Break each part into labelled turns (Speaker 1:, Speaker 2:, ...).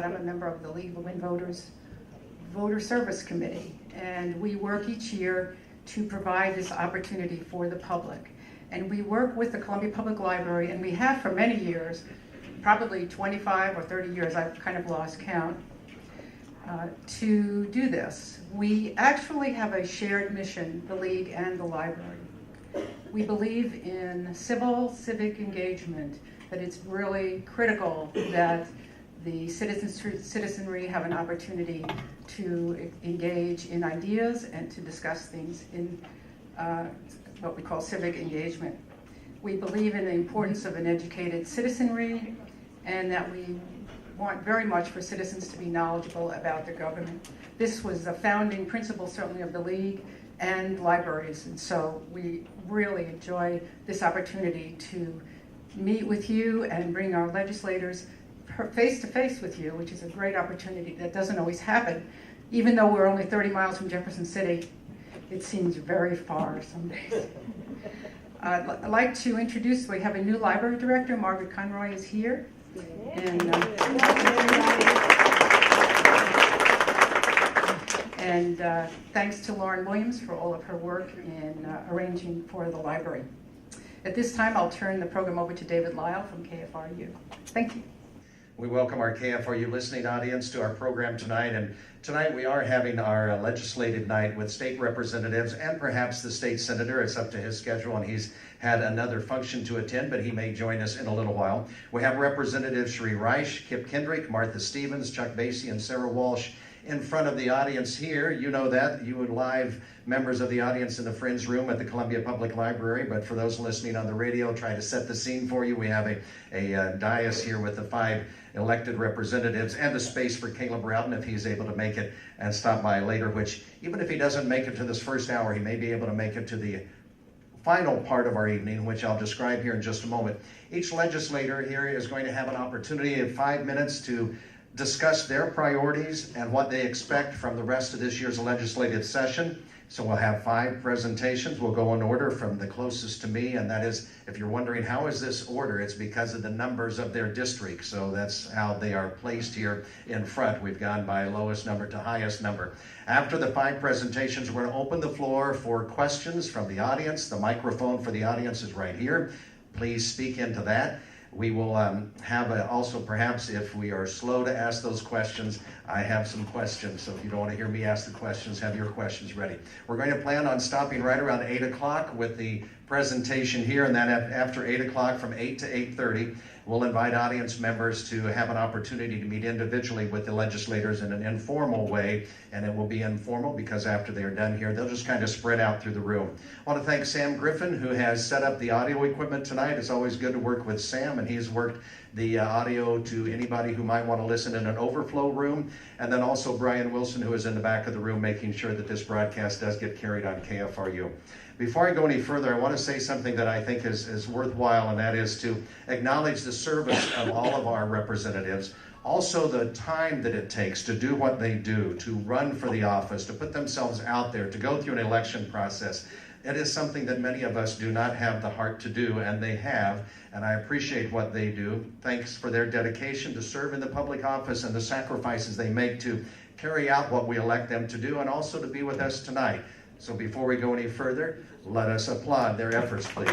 Speaker 1: I'm a member of the League of Women Voters Voter Service Committee, and we work each year to provide this opportunity for the public. And we work with the Columbia Public Library, and we have for many years, probably 25 or 30 years, I've kind of lost count, to do this. We actually have a shared mission, the League and the library. We believe in civic engagement, that it's really critical that the citizenry have an opportunity to engage in ideas and to discuss things in what we call civic engagement. We believe in the importance of an educated citizenry, and that we want very much for citizens to be knowledgeable about their government. This was the founding principle, certainly, of the League and libraries, and so we really enjoy this opportunity to meet with you and bring our legislators face to face with you, which is a great opportunity that doesn't always happen. Even though we're only 30 miles from Jefferson City, it seems very far some days. I'd like to introduce, we have a new library director. Margaret Conroy is here. And thanks to Lauren Williams for all of her work in arranging for the library. At this time, I'll turn the program over to David Lyle from KFRU. Thank you.
Speaker 2: We welcome our KFRU listening audience to our program tonight. And tonight we are having our legislative night with state representatives and perhaps the state senator. It's up to his schedule, and he's had another function to attend, but he may join us in a little while. We have Representatives Sheree Reich, Kip Kendrick, Martha Stevens, Chuck Basie, and Sarah Walsh in front of the audience here. You know that, you live members of the audience in the Friends Room at the Columbia Public Library, but for those listening on the radio, try to set the scene for you. We have a dais here with the 5 elected representatives and the space for Caleb Rowden if he's able to make it and stop by later, which even if he doesn't make it to this first hour, he may be able to make it to the final part of our evening, which I'll describe here in just a moment. Each legislator here is going to have an opportunity of 5 minutes to discuss their priorities and what they expect from the rest of this year's legislative session. So we'll have 5 presentations. We'll go in order from the closest to me, and that is, if you're wondering how is this order, it's because of the numbers of their district. So that's how they are placed here in front. We've gone by lowest number to highest number. After the 5 presentations, we're going to open the floor for questions from the audience. The microphone for the audience is right here. Please speak into that. We will have also, perhaps if we are slow to ask those questions, I have some questions. So if you don't want to hear me ask the questions, have your questions ready. We're going to plan on stopping right around 8 o'clock with the presentation here, and then after 8 o'clock from 8 to 8:30, we'll invite audience members to have an opportunity to meet individually with the legislators in an informal way, and it will be informal because after they are done here, they'll just kind of spread out through the room. I want to thank Sam Griffin, who has set up the audio equipment tonight. It's always good to work with Sam, and he's worked the audio to anybody who might want to listen in an overflow room. And then also Brian Wilson, who is in the back of the room, making sure that this broadcast does get carried on KFRU. Before I go any further, I want to say something that I think is worthwhile, and that is to acknowledge the service of all of our representatives. Also the time that it takes to do what they do, to run for the office, to put themselves out there, to go through an election process. It is something that many of us do not have the heart to do, and they have, and I appreciate what they do. Thanks for their dedication to serve in the public office and the sacrifices they make to carry out what we elect them to do, and also to be with us tonight. So before we go any further, let us applaud their efforts, please.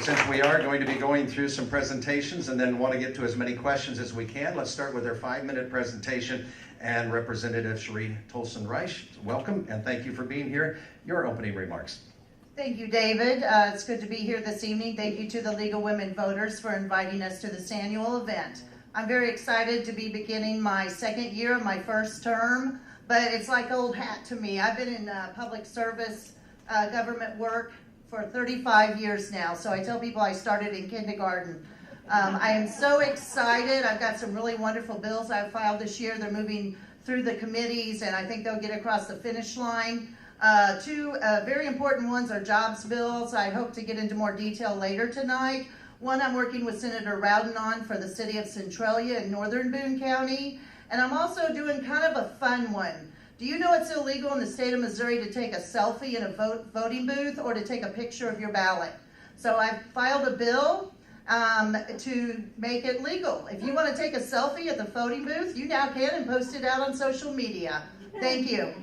Speaker 2: Since we are going to be going through some presentations and then want to get to as many questions as we can, let's start with their 5-minute presentation. And Representative Sheree Tolson Reich, welcome and thank you for being here. Your opening remarks.
Speaker 3: Thank you, David. It's good to be here this evening. Thank you to the League of Women Voters for inviting us to this annual event. I'm very excited to be beginning my 2nd year of my 1st term, but it's like old hat to me. I've been in public service government work for 35 years now, so I tell people I started in kindergarten. I am so excited. I've got some really wonderful bills I've filed this year. They're moving through the committees, and I think they'll get across the finish line. 2 very important ones are jobs bills. I hope to get into more detail later tonight. One I'm working with Senator Rowden on for the city of Centralia in northern Boone County. And I'm also doing kind of a fun one. Do you know it's illegal in the state of Missouri to take a selfie in a voting booth or to take a picture of your ballot? So I filed a bill to make it legal. If you want to take a selfie at the voting booth, you now can and post it out on social media. Thank you.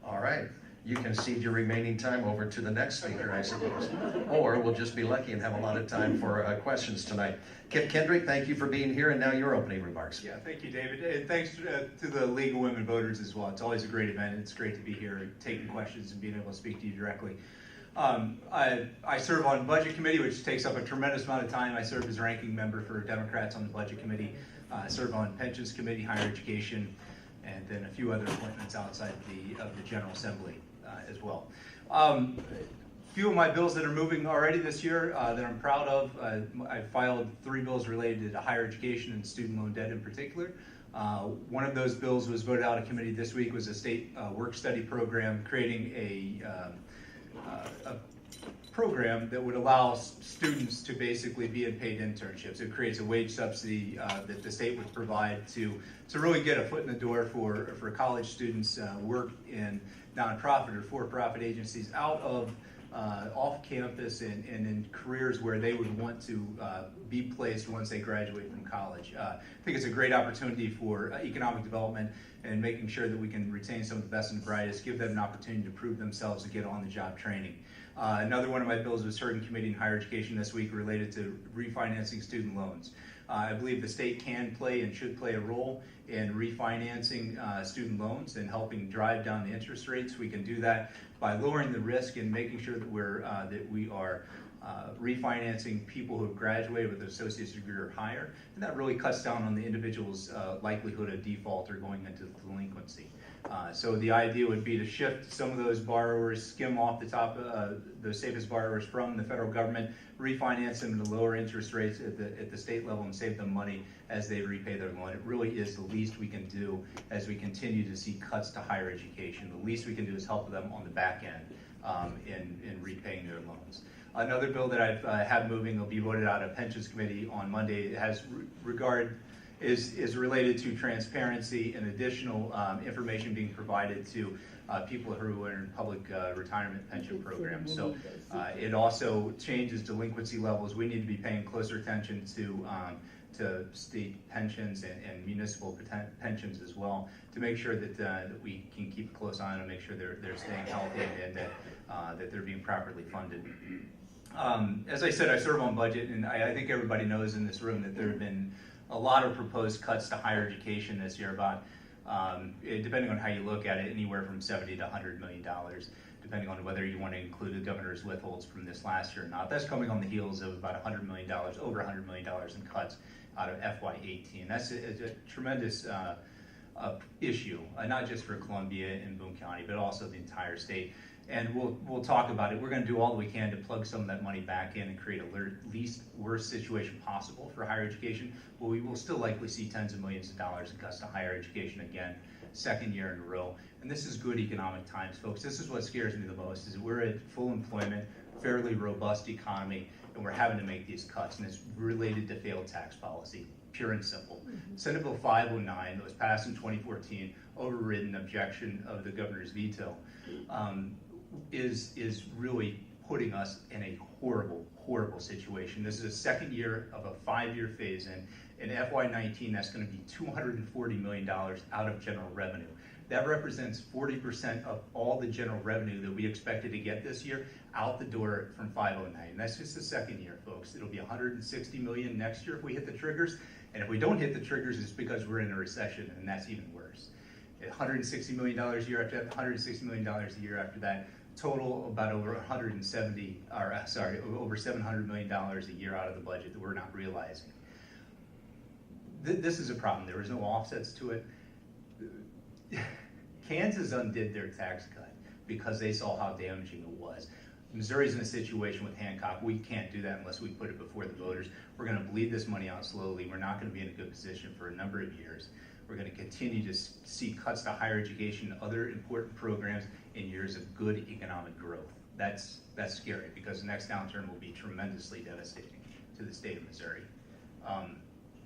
Speaker 2: All right. You can cede your remaining time over to the next speaker, I suppose. Or we'll just be lucky and have a lot of time for questions tonight. Kip Kendrick, thank you for being here, and now your opening remarks.
Speaker 4: Yeah, thank you, David. And thanks to the League of Women Voters as well. It's always a great event. It's great to be here taking questions and being able to speak to you directly. I serve on Budget Committee, which takes up a tremendous amount of time. I serve as ranking member for Democrats on the Budget Committee. I serve on Pensions Committee, Higher Education, and then a few other appointments outside of the General Assembly as well. Few of my bills that are moving already this year that I'm proud of. I filed 3 bills related to higher education and student loan debt in particular. One of those bills was voted out of committee this week, was a state work-study program creating a program that would allow students to basically be in paid internships. It creates a wage subsidy that the state would provide to really get a foot in the door for college students work in nonprofit or for-profit agencies out of off campus and in careers where they would want to be placed once they graduate from college. I think it's a great opportunity for economic development and making sure that we can retain some of the best and brightest, give them an opportunity to prove themselves and get on-the-job training. Another one of my bills was heard in committee in higher education this week related to refinancing student loans. I believe the state can play and should play a role in refinancing student loans and helping drive down the interest rates. We can do that by lowering the risk and making sure that we are refinancing people who have graduated with an associate's degree or higher, and that really cuts down on the individual's likelihood of default or going into delinquency. So the idea would be to shift some of those borrowers, skim off the top, those safest borrowers from the federal government, refinance them to lower interest rates at the state level and save them money as they repay their loan. It really is the least we can do as we continue to see cuts to higher education. The least we can do is help them on the back end in repaying their loans. Another bill that I have moving will be voted out of Pensions Committee on Monday. It has is related to transparency and additional information being provided to people who are in public retirement pension programs. So it also changes delinquency levels. We need to be paying closer attention to state pensions and municipal pensions as well to make sure that we can keep a close eye on them and make sure they're staying healthy and that they're being properly funded. As I said, I serve on budget, and I think everybody knows in this room that there have been a lot of proposed cuts to higher education this year, about, depending on how you look at it, anywhere from $70 to $100 million, depending on whether you want to include the governor's withholds from this last year or not. That's coming on the heels of about $100 million, over $100 million in cuts out of FY18. That's a tremendous issue, not just for Columbia and Boone County, but also the entire state. And we'll talk about it. We're going to do all that we can to plug some of that money back in and create a least worst situation possible for higher education. But we will still likely see tens of millions of dollars in cuts to higher education again, second year in a row. And this is good economic times, folks. This is what scares me the most, is that we're at full employment, fairly robust economy, and we're having to make these cuts. And it's related to failed tax policy, pure and simple. Senate Bill 509 that was passed in 2014, overridden objection of the governor's veto, is really putting us in a horrible, horrible situation. This is a second year of a 5-year phase-in. In FY19, that's going to be $240 million out of general revenue. That represents 40% of all the general revenue that we expected to get this year out the door from 509. And that's just the second year, folks. It'll be $160 million next year if we hit the triggers. And if we don't hit the triggers, it's because we're in a recession, and that's even worse. $160 million a year after that, $160 million a year after that. Total about over over $700 million a year out of the budget that we're not realizing. This is a problem. There was no offsets to it. Kansas undid their tax cut because they saw how damaging it was. Missouri's in a situation with Hancock. We can't do that unless we put it before the voters. We're going to bleed this money out slowly. We're not going to be in a good position for a number of years. We're going to continue to see cuts to higher education and other important programs in years of good economic growth. That's scary, because the next downturn will be tremendously devastating to the state of Missouri.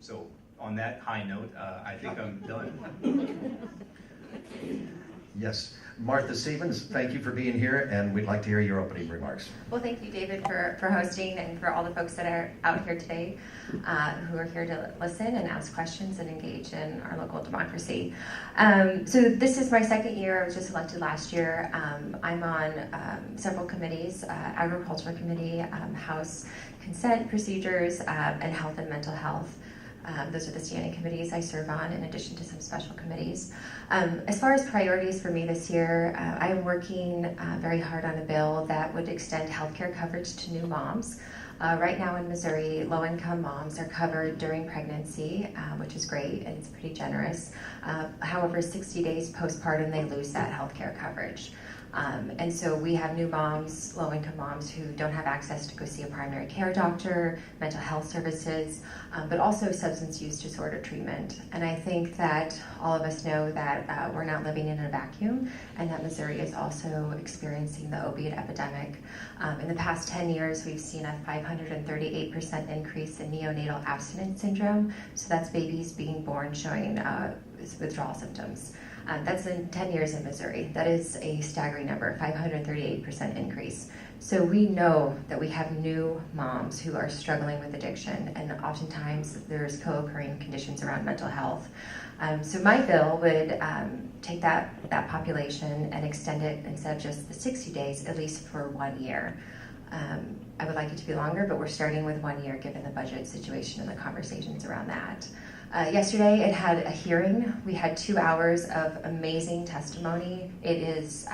Speaker 4: So on that high note, I think I'm done.
Speaker 2: Yes. Martha Stevens, thank you for being here, and we'd like to hear your opening remarks.
Speaker 5: Well, thank you, David, for hosting, and for all the folks that are out here today who are here to listen and ask questions and engage in our local democracy. So this is my second year. I was just elected last year. I'm on several committees, Agriculture Committee, House Consent Procedures, and Health and Mental Health. Those are the standing committees I serve on, in addition to some special committees. As far as priorities for me this year, I am working very hard on a bill that would extend healthcare coverage to new moms. Right now in Missouri, low-income moms are covered during pregnancy, which is great, and it's pretty generous. However, 60 days postpartum, they lose that healthcare coverage. And so we have new moms, low-income moms, who don't have access to go see a primary care doctor, mental health services, but also substance use disorder treatment. And I think that all of us know that we're not living in a vacuum, and that Missouri is also experiencing the opiate epidemic. In the past 10 years, we've seen a 538% increase in neonatal abstinence syndrome. So that's babies being born showing withdrawal symptoms. That's in 10 years in Missouri. That is a staggering number, 538% increase. So we know that we have new moms who are struggling with addiction, and oftentimes there's co-occurring conditions around mental health. So my bill would take that population and extend it, instead of just the 60 days, at least for 1 year. I would like it to be longer, but we're starting with 1 year given the budget situation and the conversations around that. Yesterday, it had a hearing. We had 2 hours of amazing testimony. It is,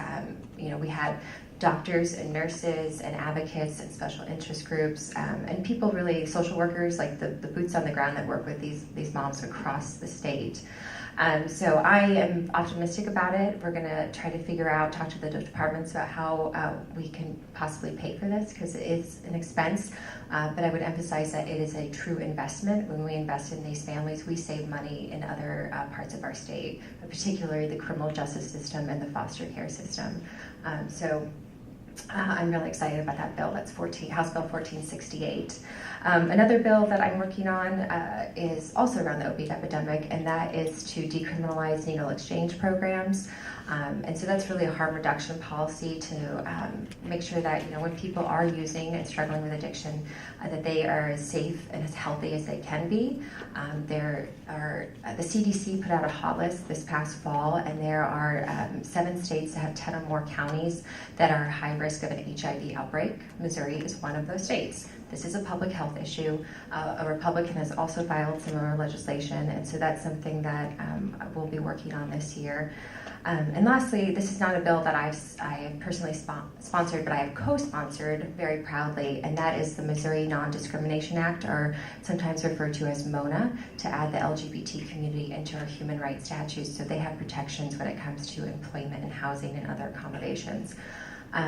Speaker 5: we had doctors and nurses and advocates and special interest groups and people, really social workers, like the boots on the ground that work with these moms across the state. So I am optimistic about it. We're going to try to talk to the departments about how we can possibly pay for this, because it is an expense. But I would emphasize that it is a true investment. When we invest in these families, we save money in other parts of our state, particularly the criminal justice system and the foster care system. So I'm really excited about that bill. That's House Bill 1468. Another bill that I'm working on is also around the opiate epidemic, and that is to decriminalize needle exchange programs. And so that's really a harm reduction policy to make sure that when people are using and struggling with addiction, that they are as safe and as healthy as they can be. The CDC put out a hot list this past fall, and there are 7 states that have 10 or more counties that are high risk of an HIV outbreak. Missouri is one of those states. This is a public health issue. A Republican has also filed similar legislation, and so that's something that we'll be working on this year. And lastly, this is not a bill that I have personally sponsored, but I have co-sponsored very proudly, and that is the Missouri Non-Discrimination Act, or sometimes referred to as MONA, to add the LGBT community into our human rights statutes so they have protections when it comes to employment and housing and other accommodations.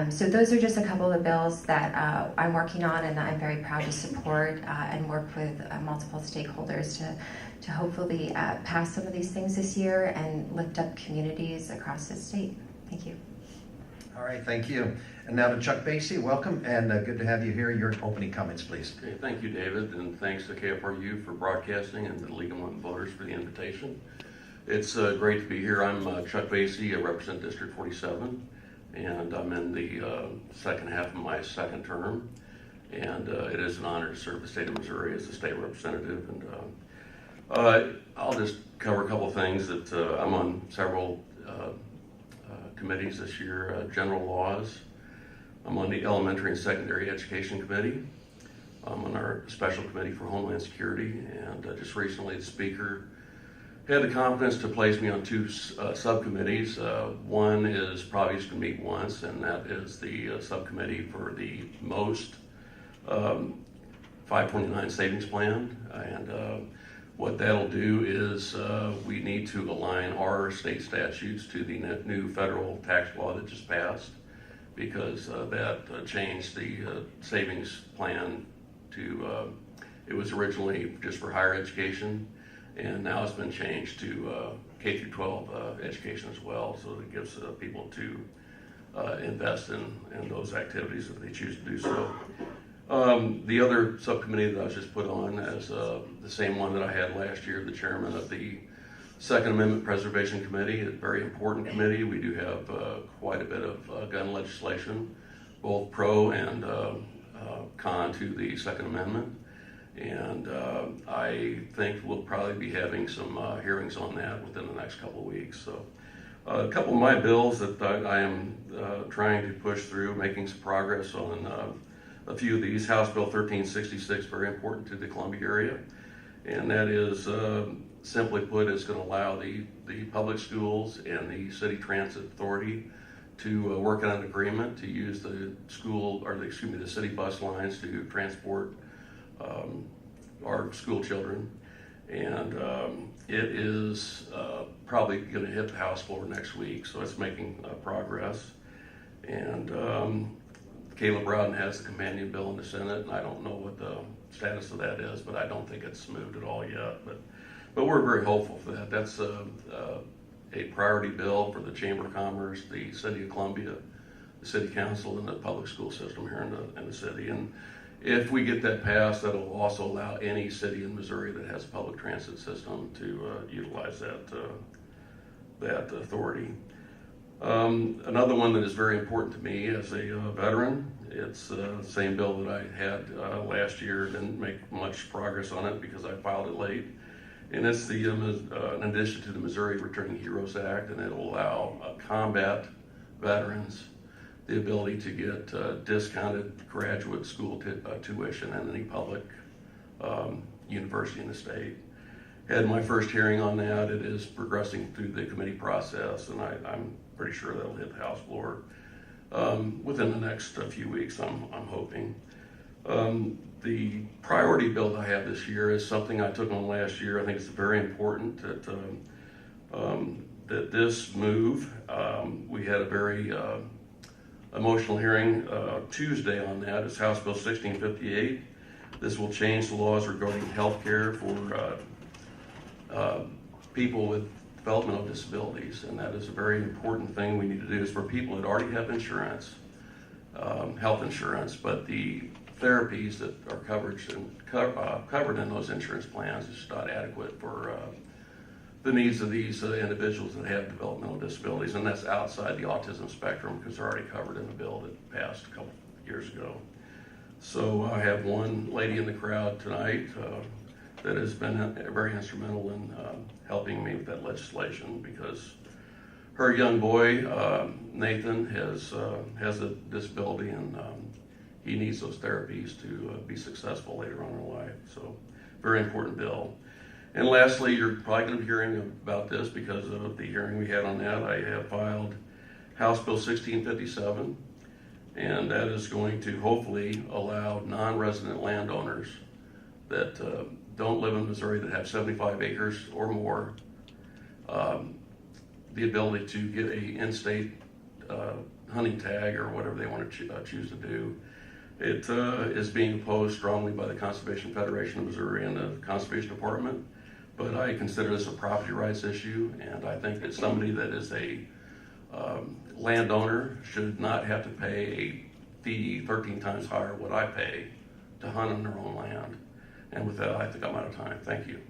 Speaker 5: So those are just a couple of the bills that I'm working on, and that I'm very proud to support and work with multiple stakeholders to hopefully pass some of these things this year and lift up communities across the state. Thank you.
Speaker 2: All right, thank you. And now to Chuck Basie, welcome, and good to have you here. Your opening comments, please.
Speaker 6: Okay, thank you, David, and thanks to KFRU for broadcasting and the League of Women Voters for the invitation. It's great to be here. I'm Chuck Basie. I represent District 47. And I'm in the second half of my second term, and it is an honor to serve the state of Missouri as a state representative. And I'll just cover a couple things. That I'm on several committees this year. General laws. I'm on the elementary and secondary education committee. I'm on our special committee for Homeland Security, and just recently the speaker had the confidence to place me on 2 subcommittees. One is probably just going to meet once, and that is the subcommittee for the most 529 savings plan. And what that'll do is we need to align our state statutes to the new federal tax law that just passed, because that changed the savings plan to, it was originally just for higher education, and now it's been changed to K through 12 education as well, so it gives people to invest in those activities if they choose to do so. The other subcommittee that I was just put on as the same one that I had last year, the chairman of the Second Amendment Preservation Committee, a very important committee. We do have quite a bit of gun legislation, both pro and con to the Second Amendment. And I think we'll probably be having some hearings on that within the next couple of weeks. So a couple of my bills that I am trying to push through, making some progress on a few of these. House Bill 1366, very important to the Columbia area. And that is, simply put, is going to allow the public schools and the City Transit Authority to work on an agreement to use the the city bus lines to transport our school children. And it is probably going to hit the House floor next week, so it's making progress. And Caleb Rowden has the companion bill in the Senate, and I don't know what the status of that is, but I don't think it's moved at all yet. But we're very hopeful for that. That's a priority bill for the Chamber of Commerce, the City of Columbia, the City Council, and the public school system here in the city. And if we get that passed, that'll also allow any city in Missouri that has a public transit system to utilize that authority. Another one that is very important to me as a veteran, it's the same bill that I had last year. Didn't make much progress on it because I filed it late. And it's an addition to the Missouri Returning Heroes Act, and it'll allow combat veterans the ability to get discounted graduate school tuition in any public university in the state. Had my first hearing on that. It is progressing through the committee process, and I'm pretty sure that'll hit the House floor within the next few weeks, I'm hoping. The priority bill that I have this year is something I took on last year. I think it's very important that this move, we had a very emotional hearing Tuesday on that. It's House Bill 1658. This will change the laws regarding health care for people with developmental disabilities, and that is a very important thing we need to do. Is for people that already have insurance, health insurance, but the therapies that are covered in those insurance plans is not adequate for the needs of these individuals that have developmental disabilities, and that's outside the autism spectrum because they're already covered in the bill that passed a couple years ago. So I have one lady in the crowd tonight that has been very instrumental in helping me with that legislation because her young boy, Nathan, has a disability, and he needs those therapies to be successful later on in life. So very important bill. And lastly, you're probably going to be hearing about this because of the hearing we had on that. I have filed House Bill 1657, and that is going to hopefully allow non-resident landowners that don't live in Missouri that have 75 acres or more the ability to get a in-state hunting tag or whatever they want to choose to do. It is being opposed strongly by the Conservation Federation of Missouri and the Conservation Department, but I consider this a property rights issue, and I think that somebody that is a landowner should not have to pay a fee 13 times higher what I pay to hunt on their own land. And with that, I think I'm out of time. Thank you.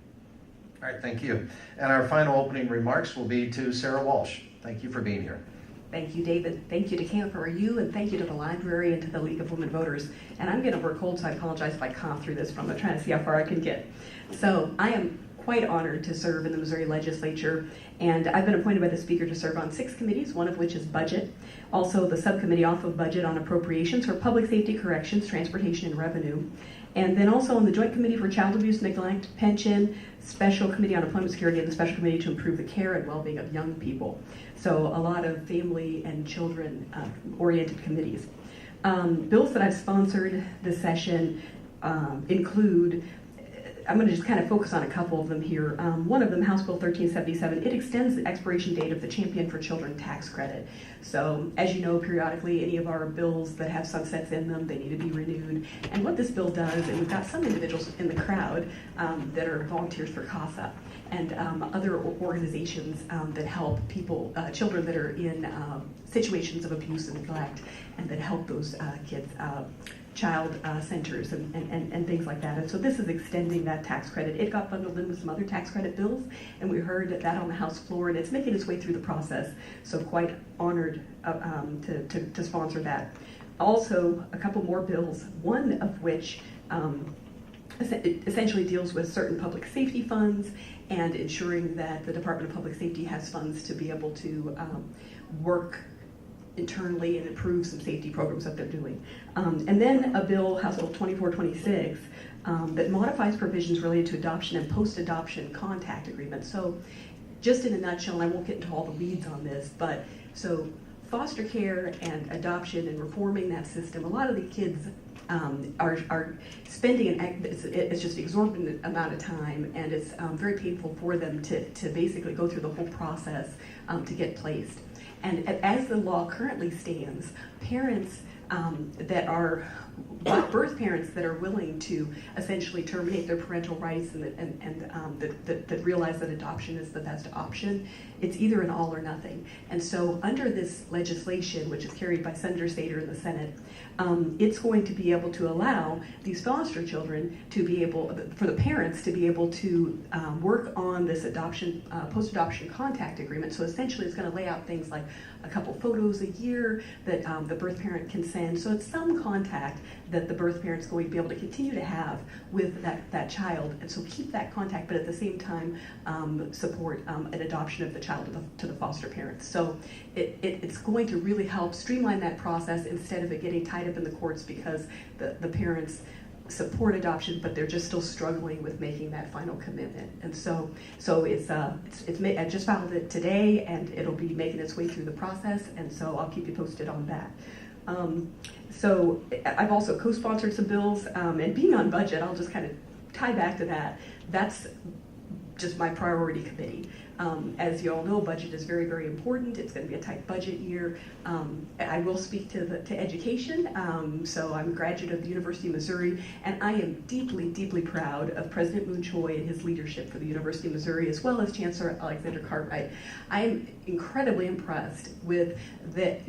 Speaker 2: All right, thank you. And our final opening remarks will be to Sarah Walsh. Thank you for being here.
Speaker 7: Thank you, David. Thank you to KFRU, and thank you to the library and to the League of Women Voters. And I'm getting over a cold, so I apologize if I cough through this, but I'm trying to see how far I can get. So I am quite honored to serve in the Missouri Legislature, and I've been appointed by the Speaker to serve on 6 committees, one of which is Budget, also the subcommittee off of Budget on Appropriations for Public Safety, Corrections, Transportation, and Revenue, and then also on the Joint Committee for Child Abuse, Neglect, Pension, Special Committee on Employment Security, and the Special Committee to Improve the Care and Well-Being of Young People. So a lot of family and children-oriented committees. Bills that I've sponsored this session include, I'm going to just kind of focus on a couple of them here. One of them, House Bill 1377, it extends the expiration date of the Champion for Children tax credit. So as you know, periodically, any of our bills that have sunsets in them, they need to be renewed. And what this bill does, and we've got some individuals in the crowd that are volunteers for CASA and other organizations that help people, children that are in situations of abuse and neglect, and that help those kids child centers and things like that. And so this is extending that tax credit. It got bundled in with some other tax credit bills, and we heard that on the House floor, and it's making its way through the process. So quite honored to sponsor that. Also, a couple more bills, one of which essentially deals with certain public safety funds and ensuring that the Department of Public Safety has funds to be able to work internally and improve some safety programs that they're doing. And then a bill, House Bill 2426, that modifies provisions related to adoption and post-adoption contact agreements. So just in a nutshell, and I won't get into all the weeds on this, but so foster care and adoption and reforming that system, a lot of the kids are spending it's just an exorbitant amount of time, and it's very painful for them to basically go through the whole process to get placed. And as the law currently stands, parents that are birth parents that are willing to essentially terminate their parental rights and that realize that adoption is the best option, it's either an all or nothing. And so under this legislation, which is carried by Senator Sater in the Senate, it's going to be able to allow these foster children to be able, for the parents to be able to work on this adoption, post-adoption contact agreement. So essentially it's going to lay out things like a couple photos a year that the birth parent can send. So it's some contact that the birth parent's going to be able to continue to have with that child. And so keep that contact, but at the same time support an adoption of the child to the foster parents. So it's going to really help streamline that process instead of it getting tied up in the courts because the parents support adoption, but they're just still struggling with making that final commitment. And so it's I just filed it today, and it'll be making its way through the process. And so I'll keep you posted on that. So I've also co-sponsored some bills, and being on budget, I'll just kind of tie back to that. That's just my priority committee. As you all know, budget is very, very important. It's going to be a tight budget year. I will speak to education. So I'm a graduate of the University of Missouri, and I am deeply, deeply proud of President Moon Choi and his leadership for the University of Missouri, as well as Chancellor Alexander Cartwright. I'm incredibly impressed with that.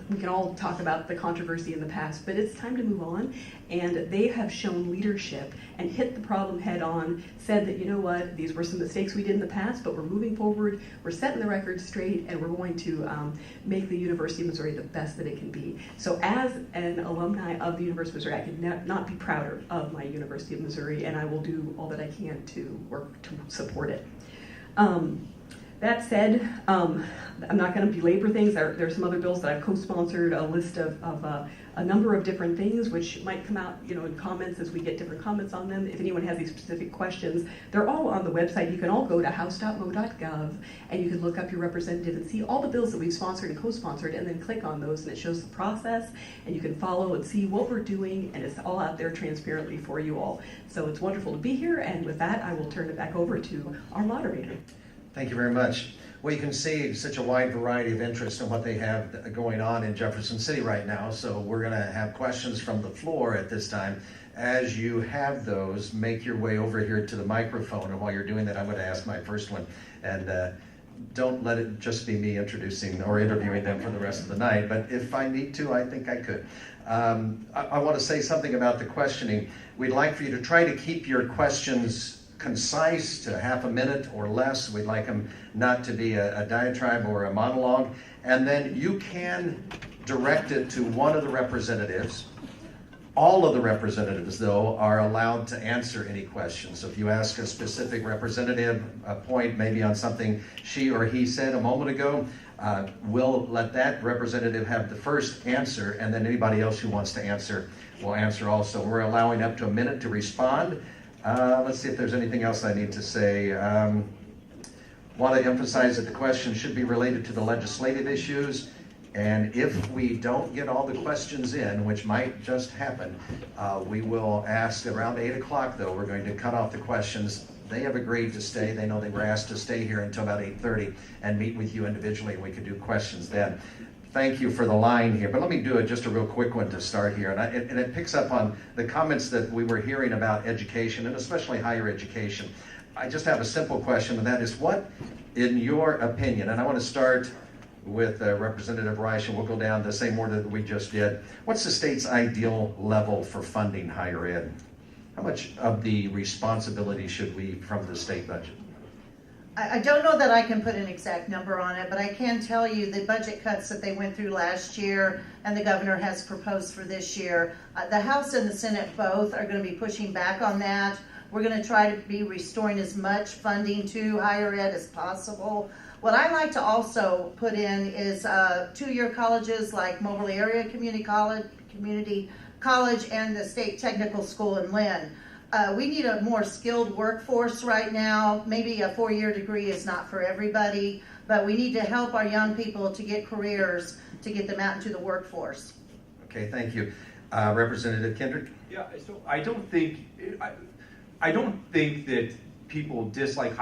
Speaker 7: We can all talk about the controversy in the past, but it's time to move on. And they have shown leadership and hit the problem head on, said that, you know what, these were some mistakes we did in the past, but we're moving forward, we're setting the record straight, and we're going to make the University of Missouri the best that it can be. So as an alumni of the University of Missouri, I could not be prouder of my University of Missouri, and I will do all that I can to work to support it. That said, I'm not going to belabor things. There are some other bills that I've co-sponsored, a list of a number of different things, which might come out, in comments as we get different comments on them. If anyone has these specific questions, they're all on the website. You can all go to house.mo.gov, and you can look up your representative and see all the bills that we've sponsored and co-sponsored, and then click on those, and it shows the process, and you can follow and see what we're doing, and it's all out there transparently for you all. So it's wonderful to be here, and with that, I will turn it back over to our moderator.
Speaker 2: Thank you very much. Well, you can see such a wide variety of interest in what they have going on in Jefferson City right now. So we're going to have questions from the floor at this time. As you have those, make your way over here to the microphone. And while you're doing that, I'm going to ask my first one. And don't let it just be me introducing or interviewing them for the rest of the night. But if I need to, I think I could. I want to say something about the questioning. We'd like for you to try to keep your questions concise to half a minute or less. We'd like them not to be a diatribe or a monologue. And then you can direct it to one of the representatives. All of the representatives, though, are allowed to answer any questions. So if you ask a specific representative a point maybe on something she or he said a moment ago, we'll let that representative have the first answer, and then anybody else who wants to answer will answer also. We're allowing up to a minute to respond. Let's see if there's anything else I need to say. Want to emphasize that the question should be related to the legislative issues. And if we don't get all the questions in, which might just happen, we will ask around 8 o'clock, though. We're going to cut off the questions. They have agreed to stay. They know they were asked to stay here until about 8:30 and meet with you individually, and we can do questions then. Thank you for the line here, but let me do just a real quick one to start here. And it picks up on the comments that we were hearing about education, and especially higher education. I just have a simple question, and that is, what, in your opinion, and I want to start with Representative Reich, and we'll go down the same order that we just did. What's the state's ideal level for funding higher ed? How much of the responsibility should we from the state budget?
Speaker 3: I don't know that I can put an exact number on it, but I can tell you the budget cuts that they went through last year and the governor has proposed for this year, the House and the Senate both are going to be pushing back on that. We're going to try to be restoring as much funding to higher ed as possible. What I like to also put in is two-year colleges like Moberly Area Community College and the State Technical School in Lynn. We need a more skilled workforce right now. Maybe a 4-year degree is not for everybody, but we need to help our young people to get careers, to get them out into the workforce.
Speaker 2: Okay, thank you. Representative Kendrick?
Speaker 4: Yeah, so I don't think that people dislike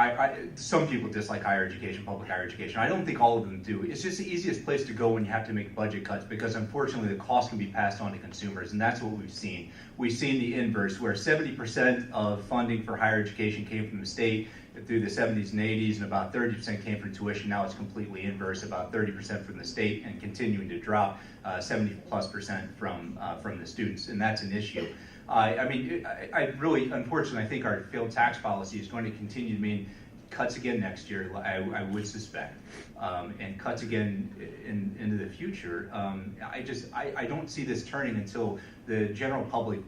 Speaker 4: some people dislike higher education, public higher education. I don't think all of them do. It's just the easiest place to go when you have to make budget cuts because unfortunately the cost can be passed on to consumers, and that's what we've seen. We've seen the inverse where 70% of funding for higher education came from the state through the 70s and 80s, and about 30% came from tuition. Now it's completely inverse, about 30% from the state and continuing to drop 70+% from the students, and that's an issue. I really, unfortunately, I think our failed tax policy is going to continue to mean cuts again next year, I would suspect, and cuts again into the future. I don't see this turning until the general public,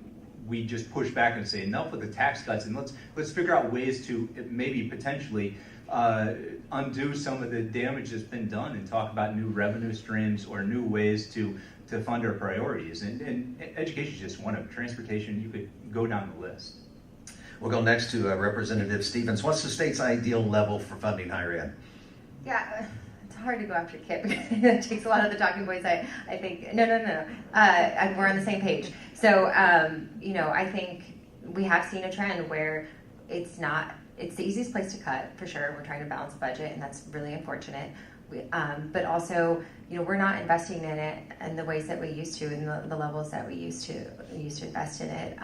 Speaker 4: we just push back and say enough with the tax cuts, and let's figure out ways to maybe potentially undo some of the damage that's been done and talk about new revenue streams or new ways to fund our priorities. And education is just one of them. Transportation, you could go down the list.
Speaker 2: We'll go next to Representative Stevens. What's the state's ideal level for funding higher ed?
Speaker 5: Yeah, it's hard to go after Kip. It takes a lot of the talking points. I think, no. We're on the same page. So, I think we have seen a trend where it's the easiest place to cut, for sure. We're trying to balance a budget, and that's really unfortunate. But also, we're not investing in it in the ways that we used to, in the levels that we used to invest in it.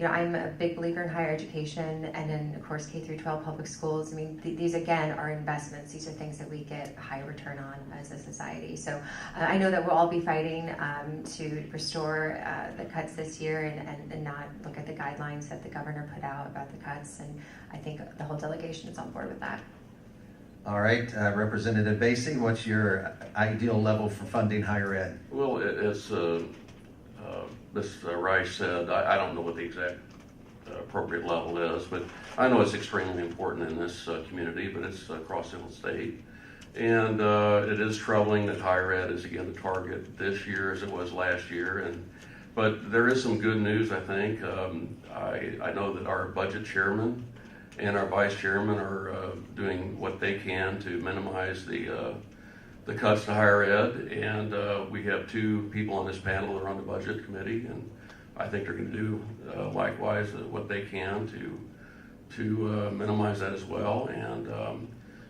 Speaker 5: I'm a big believer in higher education and in, of course, K through 12 public schools. I mean, these again are investments. These are things that we get a high return on as a society. So I know that we'll all be fighting to restore the cuts this year and not look at the guidelines that the governor put out about the cuts. And I think the whole delegation is on board with that.
Speaker 2: All right, Representative Basie, what's your ideal level for funding higher ed?
Speaker 6: Well, as Ms. Reich said, I don't know what the exact appropriate level is, but I know it's extremely important in this community, but it's across the whole state. And it is troubling that higher ed is again the target this year as it was last year. But there is some good news, I think. I know that our budget chairman and our vice chairman are doing what they can to minimize the cuts to higher ed, and we have 2 people on this panel that are on the budget committee, and I think they're going to do likewise what they can to minimize that as well. And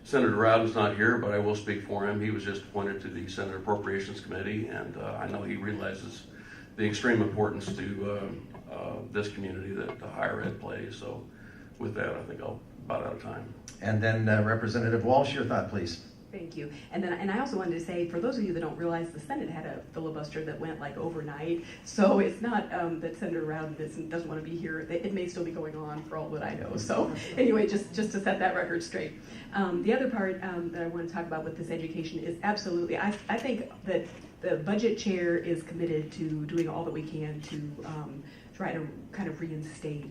Speaker 6: Senator Rowden's not here, but I will speak for him. He was just appointed to the Senate Appropriations Committee, and I know he realizes the extreme importance to this community that the higher ed plays. So with that, I think I'll about out of time.
Speaker 2: And then Representative Walsh, your thought, please.
Speaker 7: Thank you. And I also wanted to say, for those of you that don't realize, the Senate had a filibuster that went like overnight. So it's not that Senator Rowden doesn't want to be here. It may still be going on for all that I know. So anyway, just to set that record straight. The other part that I want to talk about with this education is absolutely, I think that the budget chair is committed to doing all that we can to try to kind of reinstate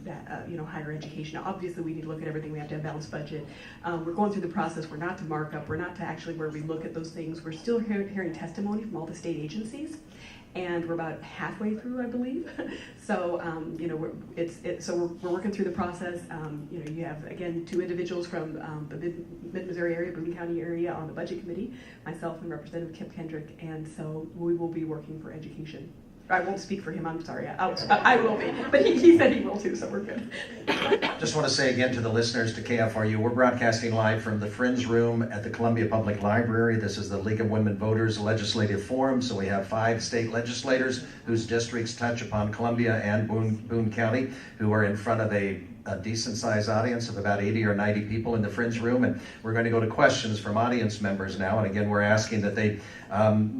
Speaker 7: that higher education. Now, obviously, we need to look at everything. We have to have a balanced budget. We're going through the process. We're not to markup. We're not to actually where we look at those things. We're still hearing testimony from all the state agencies, and we're about halfway through, I believe. So we're working through the process. You have again 2 individuals from the Mid-Missouri area, Boone County area on the budget committee, myself and Representative Kip Kendrick, and so we will be working for education. I won't speak for him, I'm sorry. I will be, but he said he will too, so we're good.
Speaker 2: Just want to say again to the listeners to KFRU, we're broadcasting live from the Friends Room at the Columbia Public Library. This is the League of Women Voters Legislative Forum, so we have 5 state legislators whose districts touch upon Columbia and Boone County who are in front of a a decent-sized audience of about 80 or 90 people in the Fringe Room, and we're going to go to questions from audience members now. And again, we're asking that they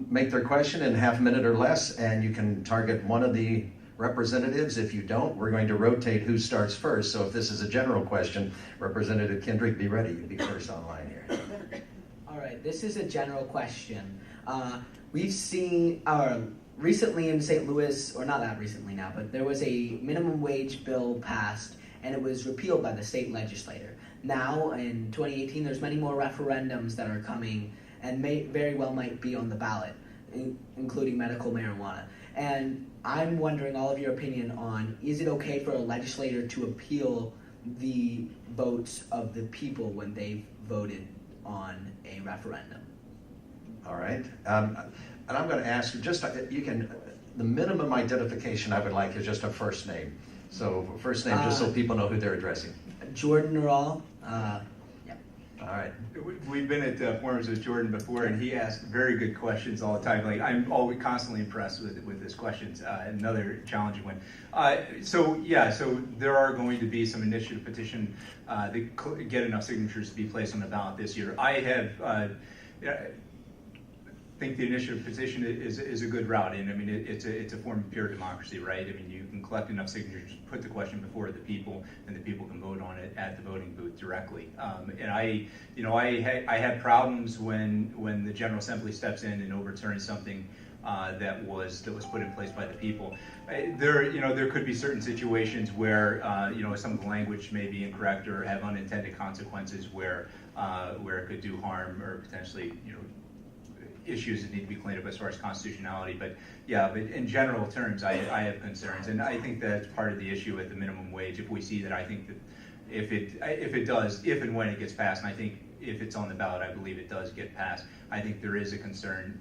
Speaker 2: make their question in half a minute or less, and you can target one of the representatives. If you don't, we're going to rotate who starts first. So if this is a general question, Representative Kendrick, be ready. You'll be first online here.
Speaker 8: All right, this is a general question. We've seen recently in St. Louis, or not that recently now, but there was a minimum wage bill passed, and it was repealed by the state legislature. Now, in 2018, there's many more referendums that are coming, and very well might be on the ballot, including medical marijuana. And I'm wondering all of your opinion on, is it okay for a legislator to appeal the votes of the people when they've voted on a referendum?
Speaker 2: All right. And I'm going to ask you, the minimum identification I would like is just a first name. So first name, just so people know who they're addressing.
Speaker 8: Jordan Ural.
Speaker 2: All right.
Speaker 4: We've been at forums with Jordan before, and he asks very good questions all the time. Like, I'm always constantly impressed with his questions. Another challenging one. So there are going to be some initiative petition that get enough signatures to be placed on the ballot this year. I have. I think the initiative petition is a good route, and I mean it's a form of pure democracy, right? I mean, you can collect enough signatures, put the question before the people, and the people can vote on it at the voting booth directly. And I had problems when the General Assembly steps in and overturns something that was put in place by the people. There could be certain situations where some of the language may be incorrect or have unintended consequences where it could do harm or potentially issues that need to be cleaned up as far as constitutionality. But in general terms, I have concerns, and I think that's part of the issue with the minimum wage. If we see that, I think that if and when it gets passed, and I think if it's on the ballot, I believe it does get passed, I think there is a concern.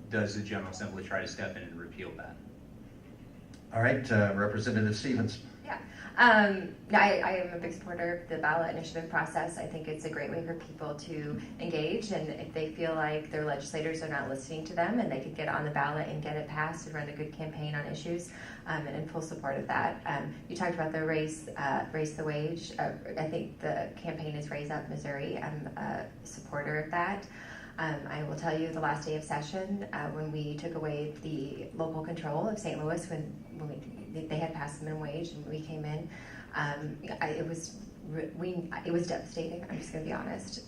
Speaker 4: Does the General Assembly try to step in and repeal that?
Speaker 2: All right, Representative Stevens.
Speaker 5: Yeah. I am a big supporter of the ballot initiative process. I think it's a great way for people to engage, and if they feel like their legislators are not listening to them and they could get on the ballot and get it passed and run a good campaign on issues, and in full support of that. You talked about the raise the wage. I think the campaign is Raise Up Missouri. I'm a supporter of that. I will tell you the last day of session, when we took away the local control of St. Louis, when they had passed the minimum wage and we came in, it was devastating. I'm just going to be honest.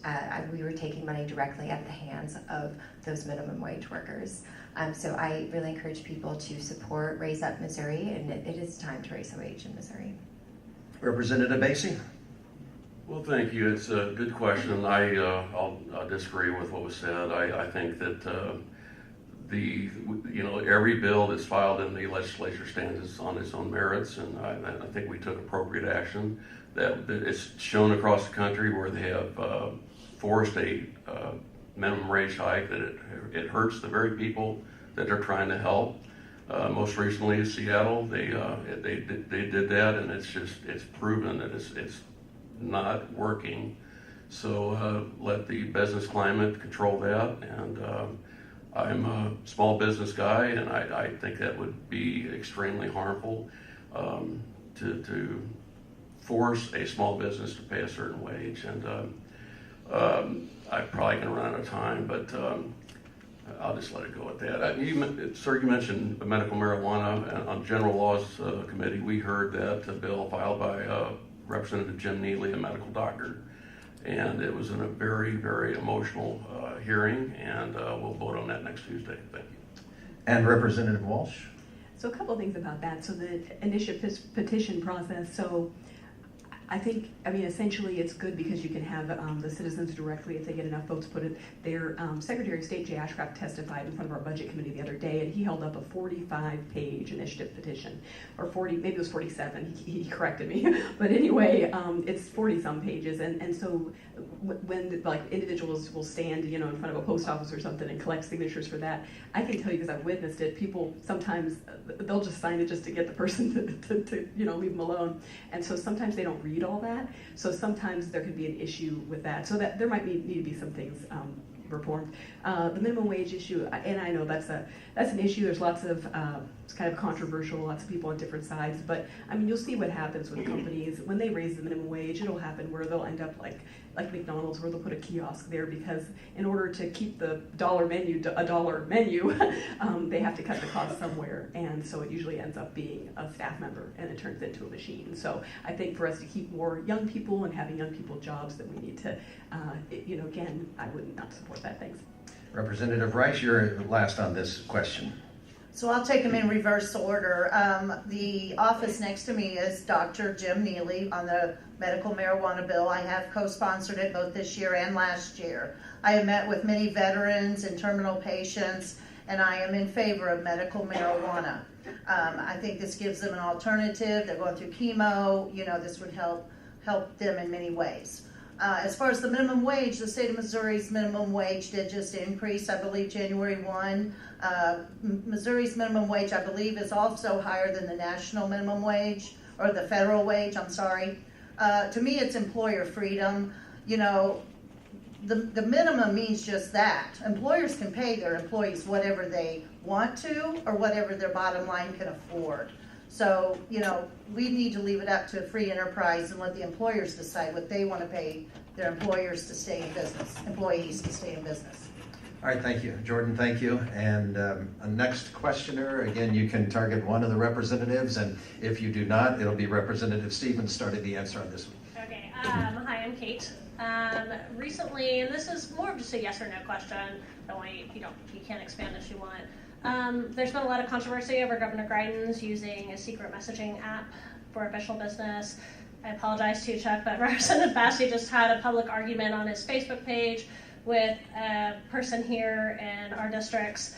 Speaker 5: We were taking money directly out of the hands of those minimum wage workers. So I really encourage people to support Raise Up Missouri, and it is time to raise the wage in Missouri.
Speaker 2: Representative Basie.
Speaker 6: Well, thank you. It's a good question. I'll disagree with what was said. I think that every bill that's filed in the legislature stands on its own merits, and I think we took appropriate action. That it's shown across the country where they have forced a minimum wage hike, that it hurts the very people that they're trying to help. Most recently in Seattle, they did that, and it's proven that it's not working. So let the business climate control that, and I'm a small business guy, and I think that would be extremely harmful to force a small business to pay a certain wage. And I'm probably going to run out of time, but I'll just let it go at that. Sir, you mentioned medical marijuana, and on General Laws Committee, we heard that a bill filed by Representative Jim Neely, a medical doctor, and it was in a very, very emotional hearing, and we'll vote on that next Tuesday. Thank you.
Speaker 2: And Representative Walsh.
Speaker 7: So a couple of things about that. So the initiative petition process. So I think, essentially it's good because you can have the citizens directly, if they get enough votes, put it there. Secretary of State Jay Ashcraft testified in front of our budget committee the other day, and he held up a 45-page initiative petition, or 40, maybe it was 47, he corrected me. But anyway, it's 40-some pages, and so when individuals will stand, in front of a post office or something and collect signatures for that, I can tell you, because I've witnessed it, people sometimes, they'll just sign it just to get the person to leave them alone. And so sometimes they don't read all that. So sometimes there could be an issue with that. So that there might need to be some things reformed. The minimum wage issue, and I know that's an issue. There's lots of it's kind of controversial. Lots of people on different sides, but I mean, you'll see what happens with companies when they raise the minimum wage. It'll happen where they'll end up like McDonald's, where they'll put a kiosk there because in order to keep the dollar menu a dollar menu, they have to cut the cost somewhere, and so it usually ends up being a staff member, and it turns into a machine. So I think for us to keep more young people and having young people jobs, that we need to, again, I would not support that. Thanks.
Speaker 2: Representative Rice, you're last on this question.
Speaker 3: So I'll take them in reverse order. The office next to me is Dr. Jim Neely on the medical marijuana bill. I have co-sponsored it both this year and last year. I have met with many veterans and terminal patients, and I am in favor of medical marijuana. I think this gives them an alternative. They're going through chemo. This would help them in many ways. As far as the minimum wage, the state of Missouri's minimum wage did just increase, I believe, January 1. Missouri's minimum wage, I believe, is also higher than the national minimum wage, or the federal wage, I'm sorry. To me, it's employer freedom. The minimum means just that. Employers can pay their employees whatever they want to or whatever their bottom line can afford. So, we need to leave it up to free enterprise and let the employers decide what they want to pay their employees to stay in business.
Speaker 2: All right, thank you. Jordan, thank you. And a next questioner, again, you can target one of the representatives, and if you do not, it'll be Representative Stevens starting the answer on this one.
Speaker 9: Okay, hi, I'm Kate. Recently, and this is more of just a yes or no question, you can't expand if you want. There's been a lot of controversy over Governor Greitens using a secret messaging app for official business. I apologize to you, Chuck, but Representative Bassey just had a public argument on his Facebook page with a person here in our districts.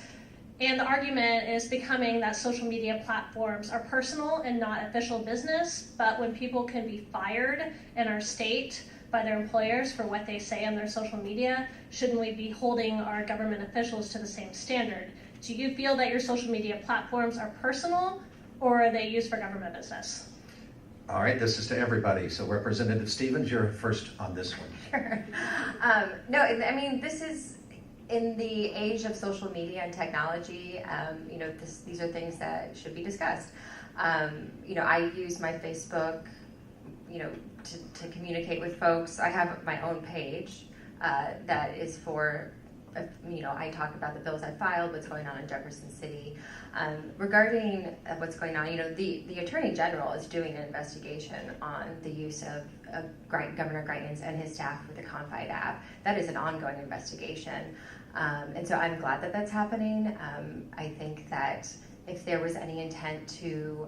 Speaker 9: And the argument is becoming that social media platforms are personal and not official business, but when people can be fired in our state by their employers for what they say on their social media, shouldn't we be holding our government officials to the same standard? Do you feel that your social media platforms are personal, or are they used for government business?
Speaker 2: All right, this is to everybody. So Representative Stevens, you're first on this one.
Speaker 5: Sure. No, I mean, this is in the age of social media and technology. These are things that should be discussed. I use my Facebook, to communicate with folks. I have my own page that is for, I talk about the bills I filed, what's going on in Jefferson City. Regarding what's going on, the Attorney General is doing an investigation on the use of Governor Greitens and his staff with the Confide app. That is an ongoing investigation. And so I'm glad that that's happening. I think that if there was any intent to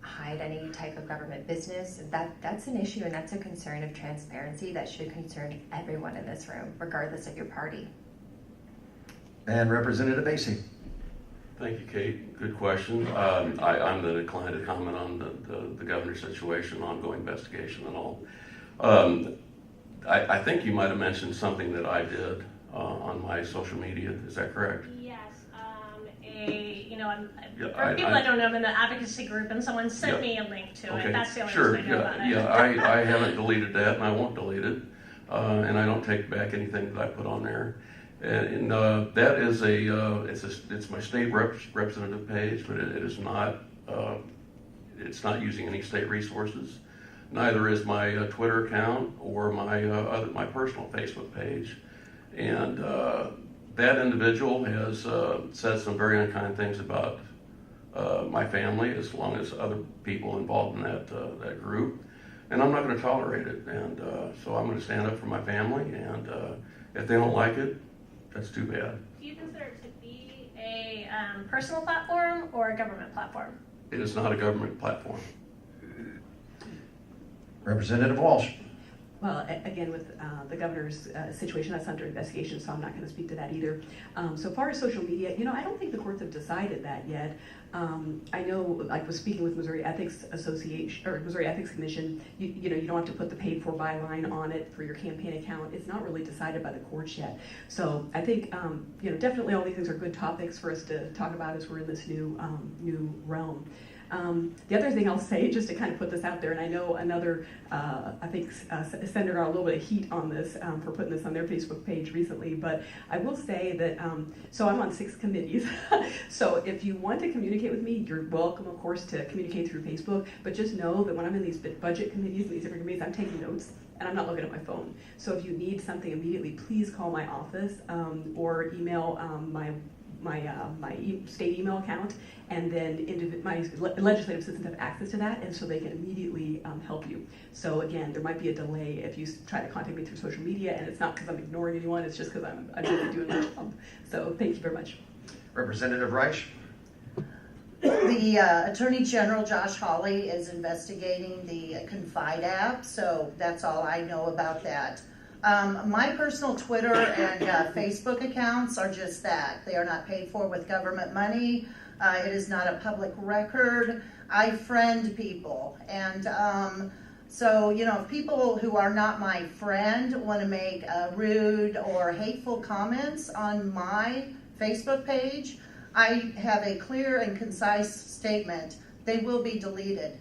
Speaker 5: hide any type of government business, that's an issue and that's a concern of transparency that should concern everyone in this room, regardless of your party.
Speaker 2: And Representative Bassey.
Speaker 6: Thank you, Kate. Good question. I'm going to decline to comment on the governor's situation, ongoing investigation and all. I think you might have mentioned something that I did on my social media. Is that correct?
Speaker 9: Yes. For people that don't know, I'm in the advocacy group, and someone sent me a link to it. That's the only reason I know about it.
Speaker 6: Yeah, I haven't deleted that, and I won't delete it. And I don't take back anything that I put on there. And that is it's my state representative page, but it is not. It's not using any state resources. Neither is my Twitter account or my personal Facebook page. And that individual has said some very unkind things about my family, as long as other people involved in that group. And I'm not going to tolerate it. And so I'm going to stand up for my family. And if they don't like it, that's too bad.
Speaker 9: Do you consider it to be a personal platform or a government platform?
Speaker 6: It is not a government platform.
Speaker 2: Representative Walsh.
Speaker 7: Well, again, with the governor's situation, that's under investigation, so I'm not going to speak to that either. So far as social media, I don't think the courts have decided that yet. I know, I was speaking with Missouri Ethics Association or Missouri Ethics Commission. You don't have to put the paid for byline on it for your campaign account. It's not really decided by the courts yet. So I think definitely all these things are good topics for us to talk about as we're in this new realm. The other thing I'll say, just to kind of put this out there, and I know another, I think Senator got a little bit of heat on this for putting this on their Facebook page recently, but I will say that, so I'm on 6 committees. So if you want to communicate with me, you're welcome, of course, to communicate through Facebook, but just know that when I'm in these budget committees and these different committees, I'm taking notes and I'm not looking at my phone. So if you need something immediately, please call my office or email my state email account, and then my legislative assistants have access to that, and so they can immediately help you. So again, there might be a delay if you try to contact me through social media, and it's not because I'm ignoring anyone, it's just because I'm busy doing my job. So thank you very much.
Speaker 2: Representative Reich?
Speaker 3: The Attorney General Josh Hawley is investigating the Confide app, so that's all I know about that. My personal Twitter and Facebook accounts are just that. They are not paid for with government money. It is not a public record. I friend people. And so, you know, if people who are not my friend want to make rude or hateful comments on my Facebook page, I have a clear and concise statement. They will be deleted.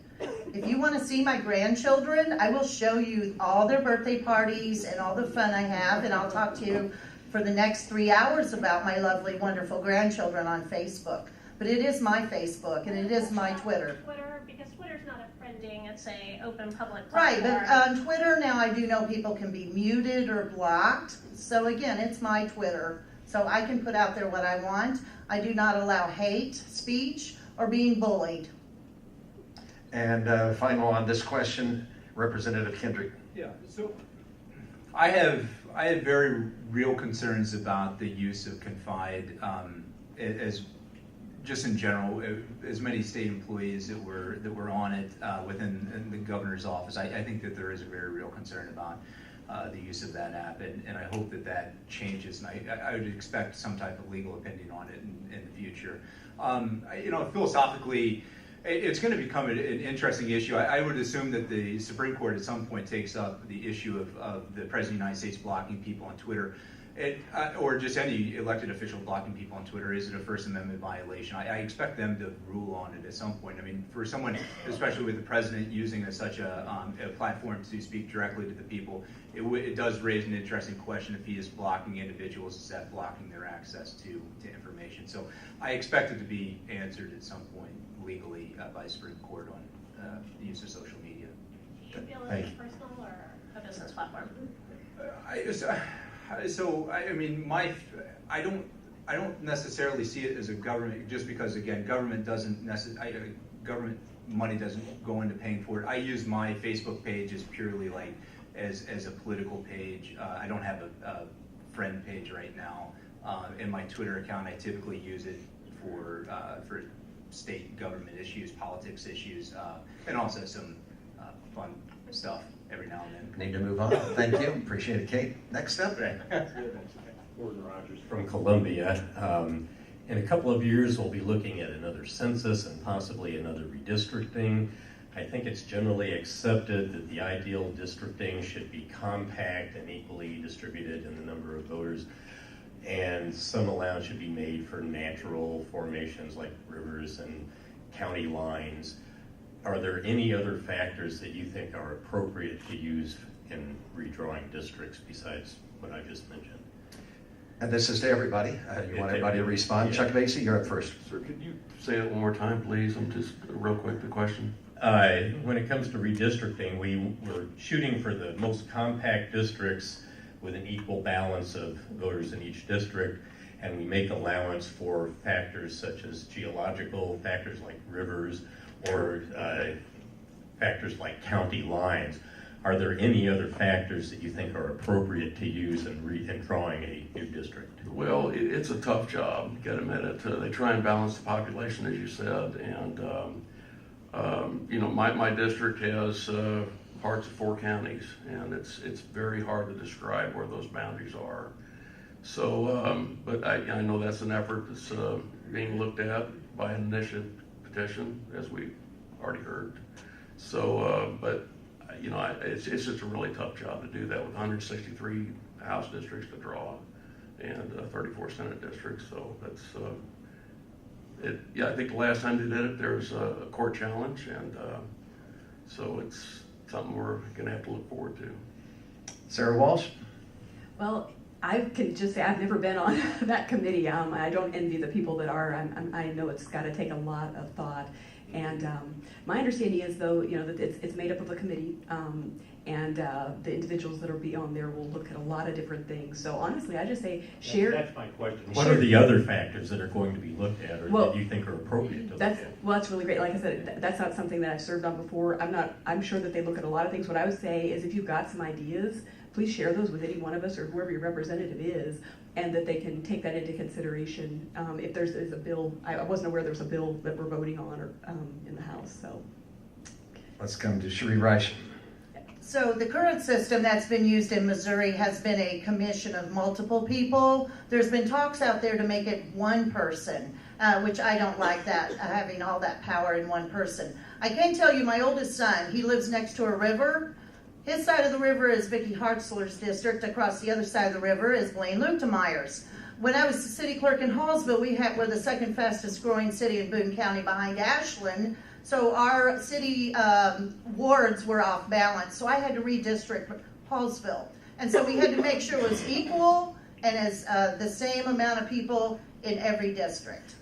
Speaker 3: If you want to see my grandchildren, I will show you all their birthday parties and all the fun I have, and I'll talk to you for the next 3 hours about my lovely, wonderful grandchildren on Facebook. But it is my Facebook, and it is my Twitter.
Speaker 9: Because Twitter's not a friending, it's a open public
Speaker 3: Right,
Speaker 9: platform.
Speaker 3: but on Twitter now I do know people can be muted or blocked. So again, it's my Twitter. So I can put out there what I want. I do not allow hate speech or being bullied.
Speaker 2: And final on this question, Representative Kendrick.
Speaker 4: Yeah, so I have very real concerns about the use of Confide as just in general, as many state employees that were on it within the governor's office. I think that there is a very real concern about the use of that app, and I hope that that changes. And I would expect some type of legal opinion on it in the future. You know, philosophically, it's going to become an interesting issue. I would assume that the Supreme Court at some point takes up the issue of the President of the United States blocking people on Twitter, or just any elected official blocking people on Twitter. Is it a First Amendment violation? I expect them to rule on it at some point. I mean, for someone, especially with the president using such a platform to speak directly to the people, it does raise an interesting question. If he is blocking individuals, is that blocking their access to information? So I expect it to be answered at some point legally by the Supreme Court on the use of social media.
Speaker 9: Do you feel
Speaker 2: Thank
Speaker 9: it's
Speaker 2: you.
Speaker 9: personal or a business platform?
Speaker 4: I don't necessarily see it as a government, just because again, government money doesn't go into paying for it. I use my Facebook page as purely like as a political page. I don't have a friend page right now. In my Twitter account, I typically use it for state government issues, politics issues, and also some fun stuff every now and then.
Speaker 2: Need to move on. Thank you. Appreciate it, Kate. Next up.
Speaker 10: Gordon Rogers from Columbia. In a couple of years, we'll be looking at another census and possibly another redistricting. I think it's generally accepted that the ideal districting should be compact and equally distributed in the number of voters, and some allowance should be made for natural formations like rivers and county lines. Are there any other factors that you think are appropriate to use in redrawing districts besides what I just mentioned?
Speaker 2: And this is to everybody. You want everybody to respond?
Speaker 6: Yeah.
Speaker 2: Chuck Vasey, you're up first.
Speaker 6: Sir, could you say it one more time, please? I'm just real quick, the question.
Speaker 10: When it comes to redistricting, we're shooting for the most compact districts with an equal balance of voters in each district, and we make allowance for factors such as geological factors like rivers or factors like county lines. Are there any other factors that you think are appropriate to use in drawing a new district?
Speaker 6: Well, it's a tough job, got to admit it. They try and balance the population, as you said, and you know, my district has parts of 4 counties, and it's very hard to describe where those boundaries are. So, but I know that's an effort that's being looked at by an initiative petition, as we already heard. So, but you know, it's just a really tough job to do that with 163 House districts to draw and 34 Senate districts. So that's yeah, I think the last time they did it, there was a court challenge, and so it's something we're going to have to look forward to.
Speaker 2: Sarah Walsh?
Speaker 7: Well, I can just say I've never been on that committee. I don't envy the people that are. I know it's got to take a lot of thought. And my understanding is, though, that it's made up of a committee, and the individuals that will be on there will look at a lot of different things. So honestly, I just say share.
Speaker 10: That's my question. What are the other factors that are going to be looked at, or that you think are appropriate to look at?
Speaker 7: Well, that's really great. Like I said, that's not something that I've served on before. I'm sure that they look at a lot of things. What I would say is, if you've got some ideas, please share those with any one of us or whoever your representative is, and that they can take that into consideration. If there's a bill, I wasn't aware there was a bill that we're voting on or in the House. So
Speaker 2: Let's come to Cherie Reich.
Speaker 3: So the current system that's been used in Missouri has been a commission of multiple people. There's been talks out there to make it one person, which I don't like that, having all that power in one person. I can tell you my oldest son, he lives next to a river. His side of the river is Vicki Hartzler's district. Across the other side of the river is Blaine Lutemeyer's. When I was the city clerk in Hallsville, we're the second fastest growing city in Boone County behind Ashland. So our city wards were off balance. So I had to redistrict Hallsville. And so we had to make sure it was equal and as the same amount of people in every district.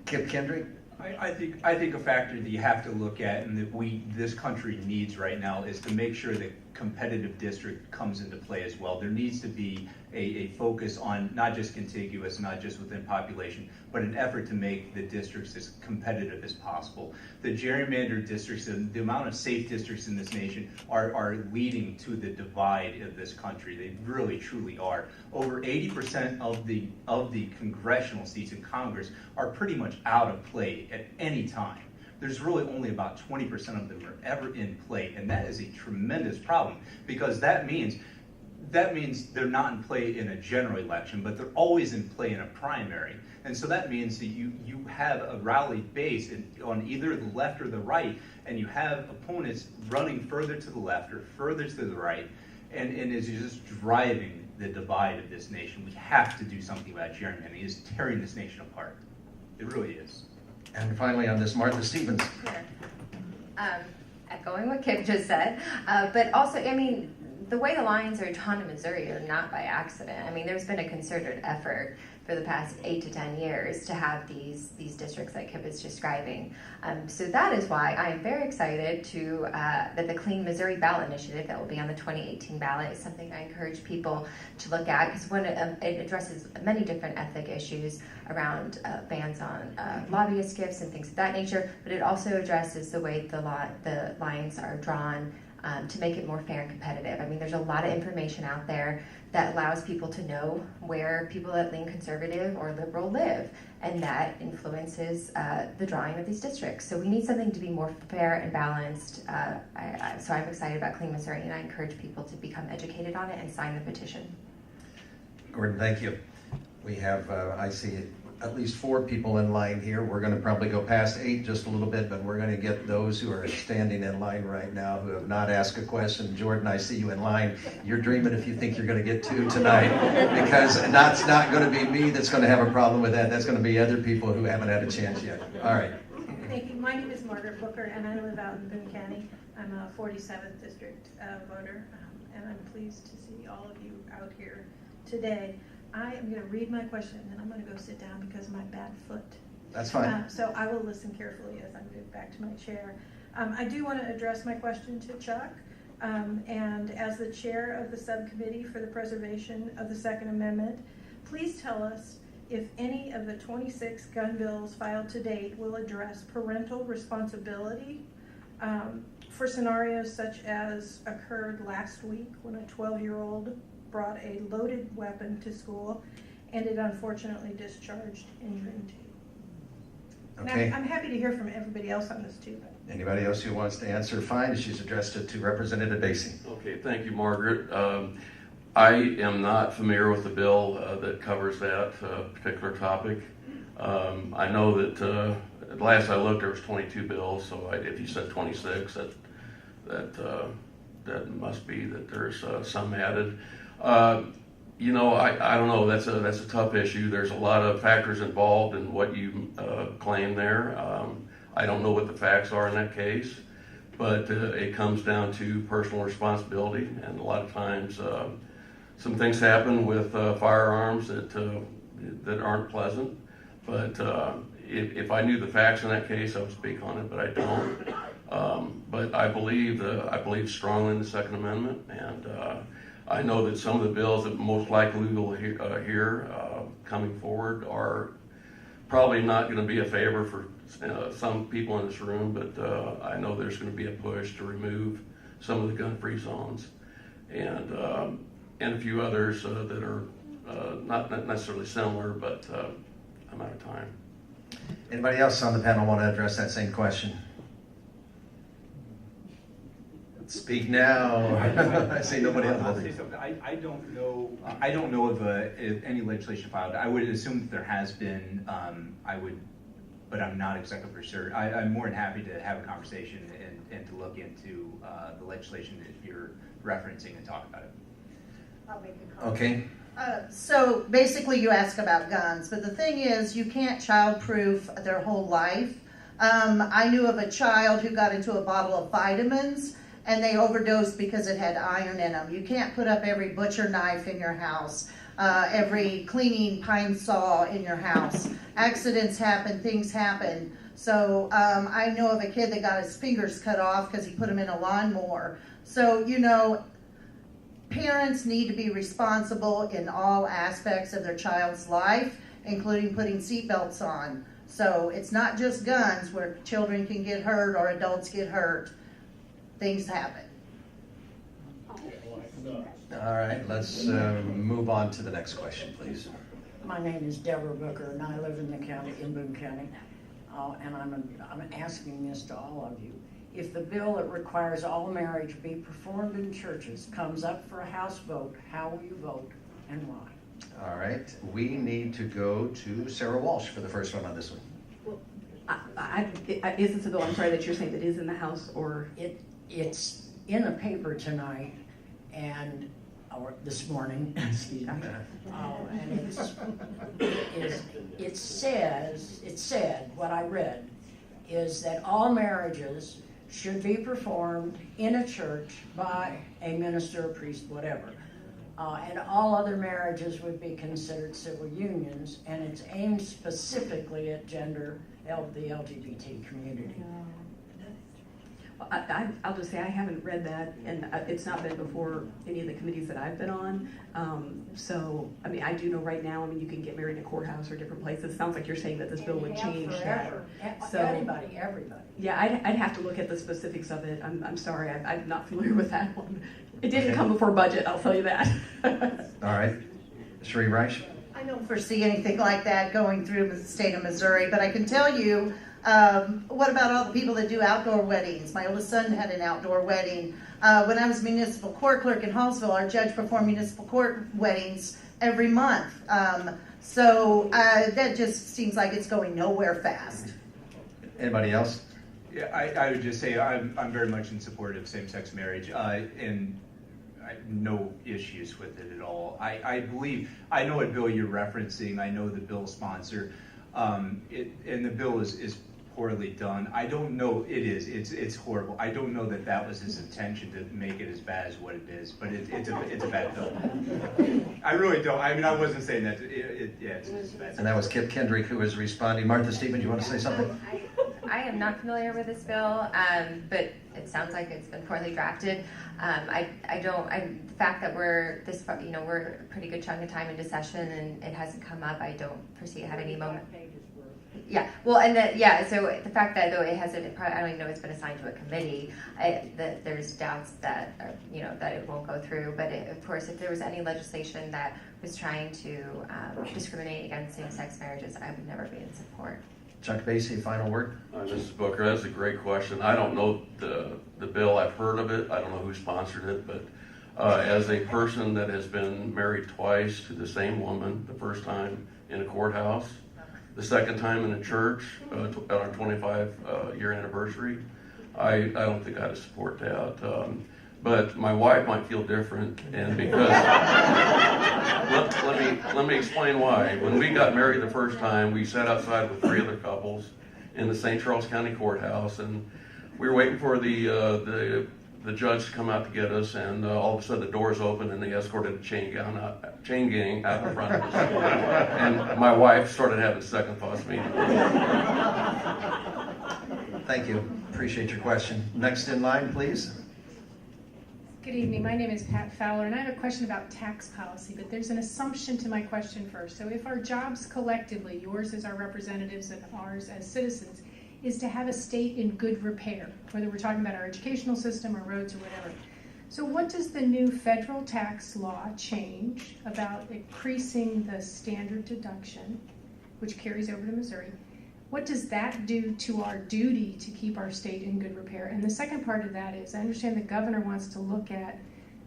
Speaker 2: Kip Kendrick?
Speaker 4: I think a factor that you have to look at and that this country needs right now is to make sure that competitive district comes into play as well. There needs to be a focus on not just contiguous, not just within population, but an effort to make the districts as competitive as possible. The gerrymandered districts and the amount of safe districts in this nation are leading to the divide of this country. They really, truly are. Over 80% of the congressional seats in Congress are pretty much out of play at any time. There's really only about 20% of them are ever in play, and that is a tremendous problem, because that means they're not in play in a general election, but they're always in play in a primary. And so that means that you have a rally base on either the left or the right, and you have opponents running further to the left or further to the right, and it's just driving the divide of this nation. We have to do something about gerrymandering. It's tearing this nation apart. It really is.
Speaker 2: And finally on this, Martha Stevens.
Speaker 5: Echoing what Kip just said, but also, I mean, the way the lines are drawn in Missouri are not by accident. I mean, there's been a concerted effort for the past 8 to 10 years to have these districts like Kip is describing. So that is why I am very excited to that the Clean Missouri Ballot Initiative that will be on the 2018 ballot is something I encourage people to look at, because it addresses many different ethic issues around bans on lobbyist gifts and things of that nature, but it also addresses the way the lines are drawn to make it more fair and competitive. I mean, there's a lot of information out there that allows people to know where people that lean conservative or liberal live, and that influences the drawing of these districts. So we need something to be more fair and balanced. So I'm excited about Clean Missouri, and I encourage people to become educated on it and sign the petition.
Speaker 2: Gordon, thank you. We have, I see at least 4 people in line here. We're going to probably go past 8 just a little bit, but we're going to get those who are standing in line right now who have not asked a question. Jordan, I see you in line. You're dreaming if you think you're going to get 2 tonight, because that's not going to be me that's going to have a problem with that. That's going to be other people who haven't had a chance yet. All right.
Speaker 11: Thank you. My name is Margaret Booker, and I live out in Boone County. I'm a 47th district voter, and I'm pleased to see all of you out here today. I am going to read my question, and then I'm going to go sit down because of my bad foot.
Speaker 2: That's fine.
Speaker 11: So I will listen carefully as I move back to my chair. I do want to address my question to Chuck. And as the chair of the subcommittee for the preservation of the Second Amendment, please tell us if any of the 26 gun bills filed to date will address parental responsibility for scenarios such as occurred last week when a 12-year-old brought a loaded weapon to school and it unfortunately discharged, injuring 2.
Speaker 2: Okay.
Speaker 11: And I'm happy to hear from everybody else on this too.
Speaker 2: Anybody else who wants to answer, fine. She's addressed it to Representative Basie.
Speaker 6: Okay, thank you, Margaret. I am not familiar with the bill that covers that particular topic. I know that at last I looked, there was 22 bills, so if you said 26, that must be that there's some added. You know, I don't know. That's a tough issue. There's a lot of factors involved in what you claim there. I don't know what the facts are in that case, but it comes down to personal responsibility, and a lot of times some things happen with firearms that aren't pleasant. But if I knew the facts in that case, I would speak on it, but I don't. But I believe strongly in the Second Amendment, and I know that some of the bills that most likely we will hear coming forward are probably not going to be a favor for some people in this room, but I know there's going to be a push to remove some of the gun-free zones, and a few others that are not necessarily similar, but I'm out of time.
Speaker 2: Anybody else on the panel want to address that same question? Speak now. I see nobody else.
Speaker 4: I'll say something. I don't know. I don't know of any legislation filed. I would assume that there has been. But I'm not exactly for sure. I'm more than happy to have a conversation and to look into the legislation that you're referencing and talk about it.
Speaker 3: I'll make a comment.
Speaker 2: Okay.
Speaker 3: So basically you ask about guns, but the thing is you can't child-proof their whole life. I knew of a child who got into a bottle of vitamins and they overdosed because it had iron in them. You can't put up every butcher knife in your house, every cleaning pine saw in your house. Accidents happen, things happen. So I know of a kid that got his fingers cut off because he put them in a lawnmower. So, you know, parents need to be responsible in all aspects of their child's life, including putting seatbelts on. So it's not just guns where children can get hurt or adults get hurt. Things happen.
Speaker 2: All right, let's move on to the next question, please.
Speaker 12: My name is Deborah Booker, and I live in the county, in Boone County, and I'm asking this to all of you. If the bill that requires all marriage be performed in churches comes up for a House vote, how will you vote and why?
Speaker 2: All right, we need to go to Sarah Walsh for the first one on this one.
Speaker 7: Is this a bill, I'm sorry, that you're saying that is in the House, or?
Speaker 12: It's in the paper tonight, or this morning, excuse me, and it said, what I read, is that all marriages should be performed in a church by a minister, a priest, whatever. And all other marriages would be considered civil unions, and it's aimed specifically at the LGBT community.
Speaker 7: I'll just say I haven't read that, and it's not been before any of the committees that I've been on. So, I mean, I do know right now, I mean, you can get married in a courthouse or different places. It sounds like you're saying that this bill would change that.
Speaker 12: So, everybody.
Speaker 7: Yeah, I'd have to look at the specifics of it. I'm sorry, I'm not familiar with that one. It didn't come before budget, I'll tell you that.
Speaker 2: All right, Sheree Reich.
Speaker 3: I don't foresee anything like that going through the state of Missouri, but I can tell you, what about all the people that do outdoor weddings? My oldest son had an outdoor wedding. When I was municipal court clerk in Hallsville, our judge performed municipal court weddings every month. So that just seems like it's going nowhere fast.
Speaker 2: Anybody else?
Speaker 4: Yeah, I would just say I'm very much in support of same-sex marriage, and no issues with it at all. I believe, I know what bill you're referencing, I know the bill sponsor, and the bill is poorly done. I don't know, it's horrible. I don't know that was his intention to make it as bad as what it is, but it's a bad bill. I really don't. I mean, I wasn't saying that. It's bad.
Speaker 2: And that was Kip Kendrick who was responding. Martha Stevens, you want to say something?
Speaker 5: I am not familiar with this bill, but it sounds like it's been poorly drafted. The fact that we're a pretty good chunk of time into session and it hasn't come up, I don't foresee it having any moment. Yeah, well, so the fact that though it hasn't, I don't even know it's been assigned to a committee, there's doubts that, that it won't go through, but of course, if there was any legislation that was trying to discriminate against same-sex marriages, I would never be in support.
Speaker 2: Chuck Basie, final word.
Speaker 6: Mrs. Booker, that's a great question. I don't know the bill. I've heard of it. I don't know who sponsored it, but as a person that has been married twice to the same woman, the first time in a courthouse, the second time in a church at our 25-year anniversary, I don't think I'd support that. but my wife might feel different, and because let me explain why. When we got married the first time, we sat outside with 3 other couples in the St. Charles County Courthouse, and we were waiting for the judge to come out to get us, and all of a sudden the doors opened and they escorted a chain gang out in front of us. And my wife started having second thoughts immediately.
Speaker 2: Thank you. Appreciate your question. Next in line, please.
Speaker 13: Good evening. My name is Pat Fowler, and I have a question about tax policy, but there's an assumption to my question first. So if our jobs collectively, yours as our representatives and ours as citizens, is to have a state in good repair, whether we're talking about our educational system or roads or whatever. So what does the new federal tax law change about increasing the standard deduction, which carries over to Missouri? What does that do to our duty to keep our state in good repair? And the second part of that is, I understand the governor wants to look at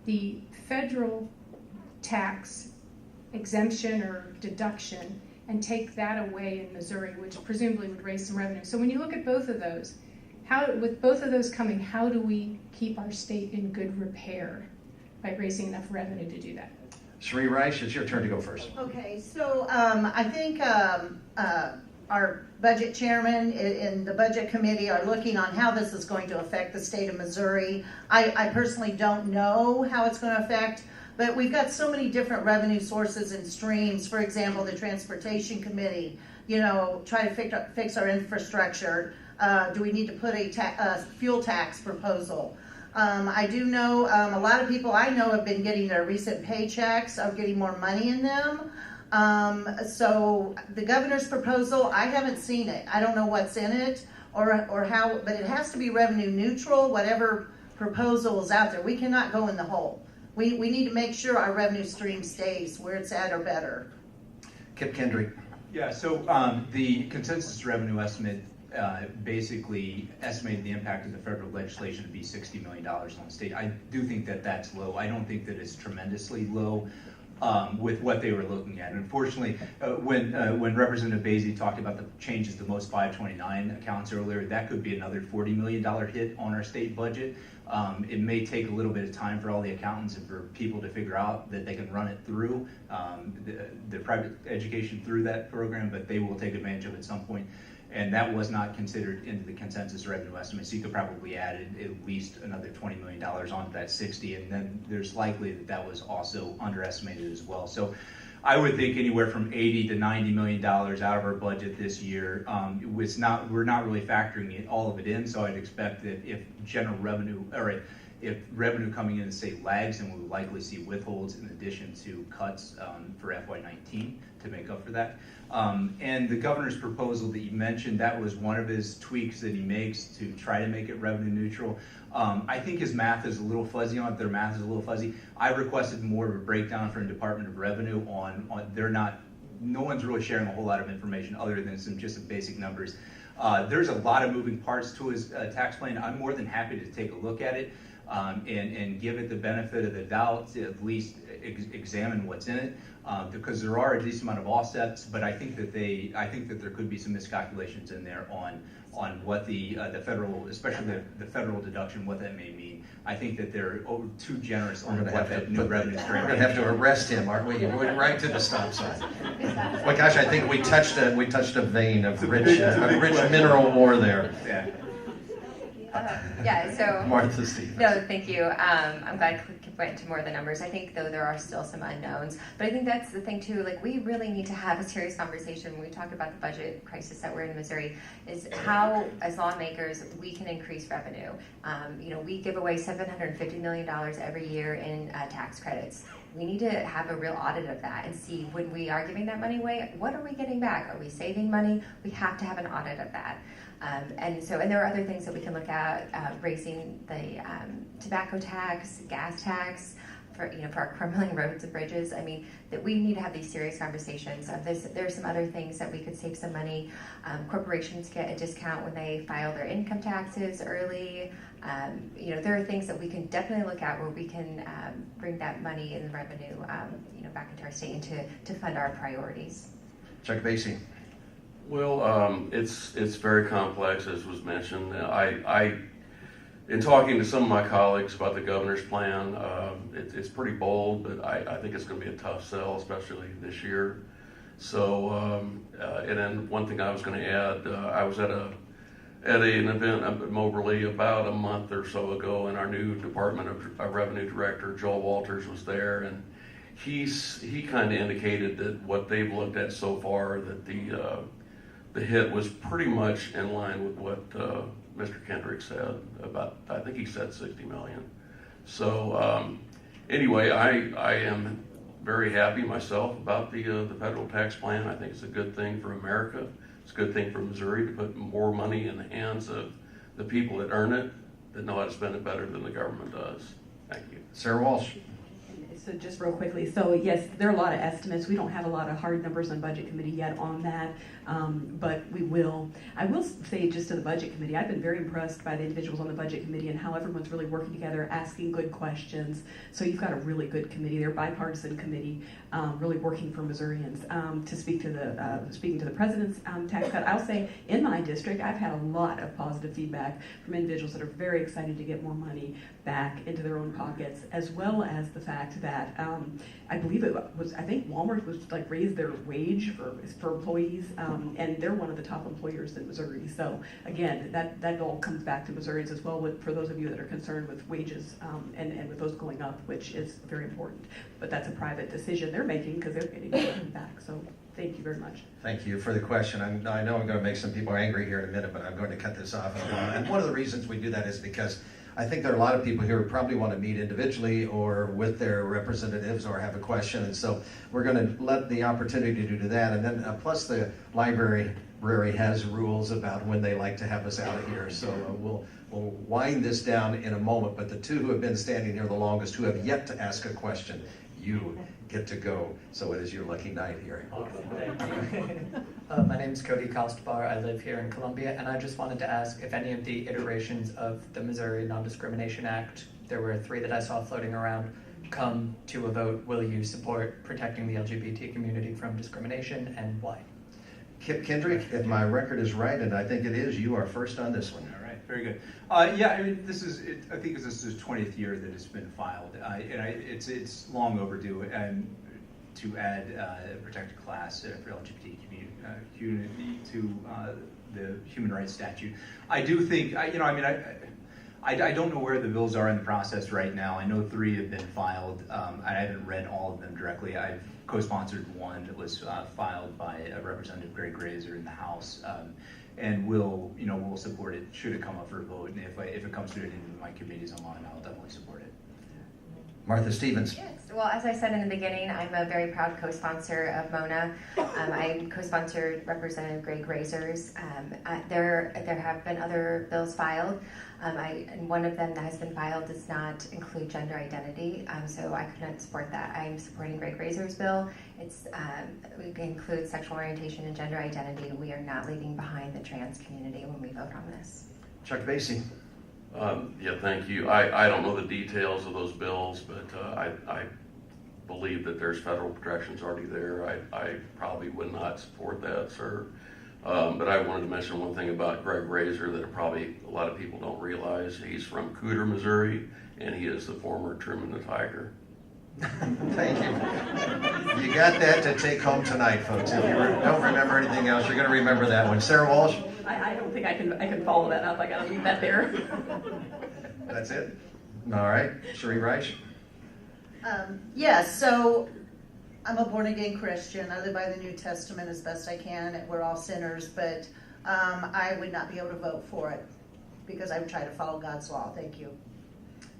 Speaker 13: the federal tax exemption or deduction and take that away in Missouri, which presumably would raise some revenue. So when you look at both of those, with both of those coming, how do we keep our state in good repair by raising enough revenue to do that?
Speaker 2: Sheree Reich, it's your turn to go first.
Speaker 3: Okay, so I think our budget chairman and the budget committee are looking on how this is going to affect the state of Missouri. I personally don't know how it's going to affect, but we've got so many different revenue sources and streams. For example, the transportation committee, try to fix our infrastructure. Do we need to put a fuel tax proposal? I do know a lot of people I know have been getting their recent paychecks, are getting more money in them. So the governor's proposal, I haven't seen it. I don't know what's in it or how, but it has to be revenue neutral, whatever proposal is out there. We cannot go in the hole. We need to make sure our revenue stream stays where it's at or better.
Speaker 2: Kip Kendrick.
Speaker 4: Yeah, so the consensus revenue estimate basically estimated the impact of the federal legislation to be $60 million on the state. I do think that that's low. I don't think that it's tremendously low with what they were looking at. And unfortunately, when Representative Basie talked about the changes to most 529 accounts earlier, that could be another $40 million hit on our state budget. It may take a little bit of time for all the accountants and for people to figure out that they can run it through the private education through that program, but they will take advantage of it at some point. And that was not considered into the consensus revenue estimate. So you could probably add at least another $20 million onto that 60, and then there's likely that was also underestimated as well. So I would think anywhere from $80 to $90 million out of our budget this year. We're not really factoring all of it in. So I'd expect that if general revenue, or if revenue coming in, say, lags, then we will likely see withholds in addition to cuts for FY19 to make up for that. And the governor's proposal that you mentioned, that was one of his tweaks that he makes to try to make it revenue neutral. I think his math is a little fuzzy on it. Their math is a little fuzzy. I requested more of a breakdown from the Department of Revenue on no one's really sharing a whole lot of information other than just some basic numbers. There's a lot of moving parts to his tax plan. I'm more than happy to take a look at it and give it the benefit of the doubt, to at least examine what's in it, because there are a decent amount of offsets. But I think that there could be some miscalculations in there on what the federal, especially the federal deduction, what that may mean. I think that they're too generous on what that new revenue stream.
Speaker 2: We're going to have to arrest him, aren't we? We're right to the stop sign. Well, gosh, I think we touched a vein of rich mineral ore there.
Speaker 4: Yeah.
Speaker 5: Yeah, so
Speaker 2: Martha Stevens.
Speaker 5: No, thank you. I'm glad Kip went into more of the numbers. I think, though, there are still some unknowns. But I think that's the thing, too. Like, we really need to have a serious conversation when we talk about the budget crisis that we're in Missouri, is how, as lawmakers, we can increase revenue. We give away $750 million every year in tax credits. We need to have a real audit of that and see, when we are giving that money away, what are we getting back? Are we saving money? We have to have an audit of that. And there are other things that we can look at, raising the tobacco tax, gas tax, for our crumbling roads and bridges. I mean, that we need to have these serious conversations. There's some other things that we could save some money. Corporations get a discount when they file their income taxes early. There are things that we can definitely look at where we can bring that money and revenue, back into our state and to fund our priorities.
Speaker 2: Chuck Basie.
Speaker 6: Well, it's very complex, as was mentioned. in talking to some of my colleagues about the governor's plan, it's pretty bold, but I think it's going to be a tough sell, especially this year. So, and then one thing I was going to add, I was at an event up at Moberly about a month or so ago, and our new Department of Revenue Director, Joel Walters, was there, and he kind of indicated that what they've looked at so far, that the hit was pretty much in line with what Mr. Kendrick said about, I think he said 60 million. So anyway, I am very happy myself about the federal tax plan. I think it's a good thing for America. It's a good thing for Missouri to put more money in the hands of the people that earn it, that know how to spend it better than the government does. Thank you.
Speaker 2: Sarah Walsh.
Speaker 7: So just real quickly, so yes, there are a lot of estimates. We don't have a lot of hard numbers on Budget Committee yet on that, but we will. I will say just to the Budget Committee, I've been very impressed by the individuals on the Budget Committee and how everyone's really working together, asking good questions. So you've got a really good committee. They're a bipartisan committee, really working for Missourians. To speak to the speaking to the president's tax cut, I'll say in my district, I've had a lot of positive feedback from individuals that are very excited to get more money back into their own pockets, as well as the fact that I believe it was, I think Walmart was like raised their wage for employees, and they're one of the top employers in Missouri. So again, that all comes back to Missourians as well, for those of you that are concerned with wages and with those going up, which is very important. But that's a private decision they're making because they're getting money back. So thank you very much.
Speaker 2: Thank you for the question. I know I'm going to make some people angry here in a minute, but I'm going to cut this off in a while. And one of the reasons we do that is because I think there are a lot of people here who probably want to meet individually or with their representatives or have a question. And so we're going to let the opportunity to do that. And then plus the library has rules about when they like to have us out of here. So we'll wind this down in a moment. But the two who have been standing here the longest, who have yet to ask a question, you get to go. So it is your lucky night here.
Speaker 14: My name is Cody Kostbar. I live here in Columbia, and I just wanted to ask if any of the iterations of the Missouri Non-Discrimination Act, there were 3 that I saw floating around, come to a vote, will you support protecting the LGBT community from discrimination, and why?
Speaker 2: Kip Kendrick, if my record is right, and I think it is, you are first on this one.
Speaker 4: All right, very good. Yeah, I mean, I think this is the 20th year that it's been filed, it's long overdue, and to add a protected class for LGBT community to the human rights statute. I do think, I don't know where the bills are in the process right now. I know 3 have been filed. I haven't read all of them directly. I've co-sponsored one that was filed by Representative Greg Grazer in the House, and we'll support it should it come up for a vote. And if it comes to it in my committees I'm on, I'll definitely support it.
Speaker 2: Martha Stevens.
Speaker 5: Yes. Well, as I said in the beginning, I'm a very proud co-sponsor of MONA. I co-sponsored Representative Greg Grazer's. There have been other bills filed. And one of them that has been filed does not include gender identity, so I could not support that. I'm supporting Greg Grazer's bill. It includes sexual orientation and gender identity. We are not leaving behind the trans community when we vote on this.
Speaker 2: Chuck Basie.
Speaker 6: Yeah, thank you. I don't know the details of those bills, but I believe that there's federal protections already there. I probably would not support that, sir. But I wanted to mention one thing about Greg Grazer that probably a lot of people don't realize. He's from Cooter, Missouri, and he is the former Truman the Tiger.
Speaker 2: Thank you. You got that to take home tonight, folks. If you don't remember anything else, you're going to remember that one. Sarah Walsh?
Speaker 7: I don't think I can follow that up. I got to leave that there.
Speaker 2: That's it? All right. Cherie Reich?
Speaker 3: Yes, so I'm a born-again Christian. I live by the New Testament as best I can. We're all sinners, but I would not be able to vote for it because I would try to follow God's law. Thank you.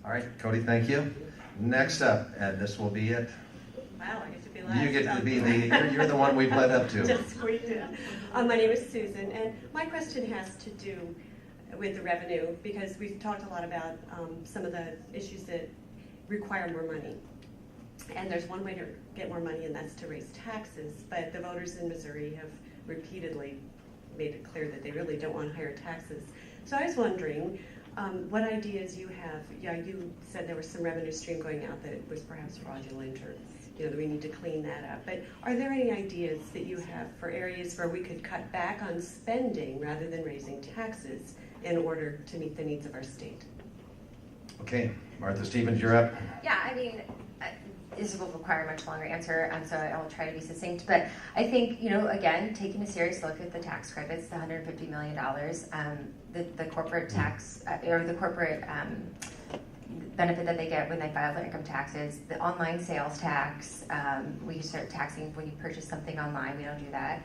Speaker 2: All right, Cody, thank you. Next up, and this will be it.
Speaker 15: Wow, I get to be last.
Speaker 2: You get to be you're the one we've led up to.
Speaker 15: Just squeaked in. My name is Susan, and my question has to do with the revenue, because we've talked a lot about some of the issues that require more money. And there's one way to get more money, and that's to raise taxes. But the voters in Missouri have repeatedly made it clear that they really don't want higher taxes. So I was wondering what ideas you have. Yeah, you said there was some revenue stream going out that was perhaps fraudulent, or that we need to clean that up. But are there any ideas that you have for areas where we could cut back on spending rather than raising taxes in order to meet the needs of our state?
Speaker 2: Okay, Martha Stevens, you're up.
Speaker 5: Yeah, I mean, this will require a much longer answer, so I'll try to be succinct. But I think, again, taking a serious look at the tax credits, the $150 million, the corporate tax, or the corporate benefit that they get when they file their income taxes, the online sales tax, we start taxing when you purchase something online, we don't do that.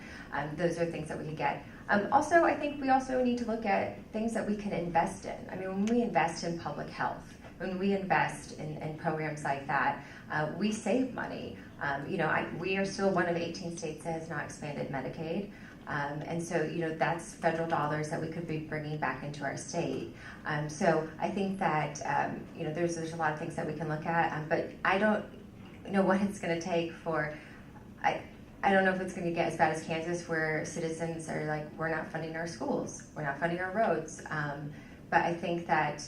Speaker 5: Those are things that we could get. Also, I think we also need to look at things that we can invest in. I mean, when we invest in public health, when we invest in programs like that, we save money. We are still one of 18 states that has not expanded Medicaid. And so, that's federal dollars that we could be bringing back into our state. So I think that, there's a lot of things that we can look at, but I don't know what it's going to take for, I don't know if it's going to get as bad as Kansas, where citizens are like, we're not funding our schools, we're not funding our roads. But I think that,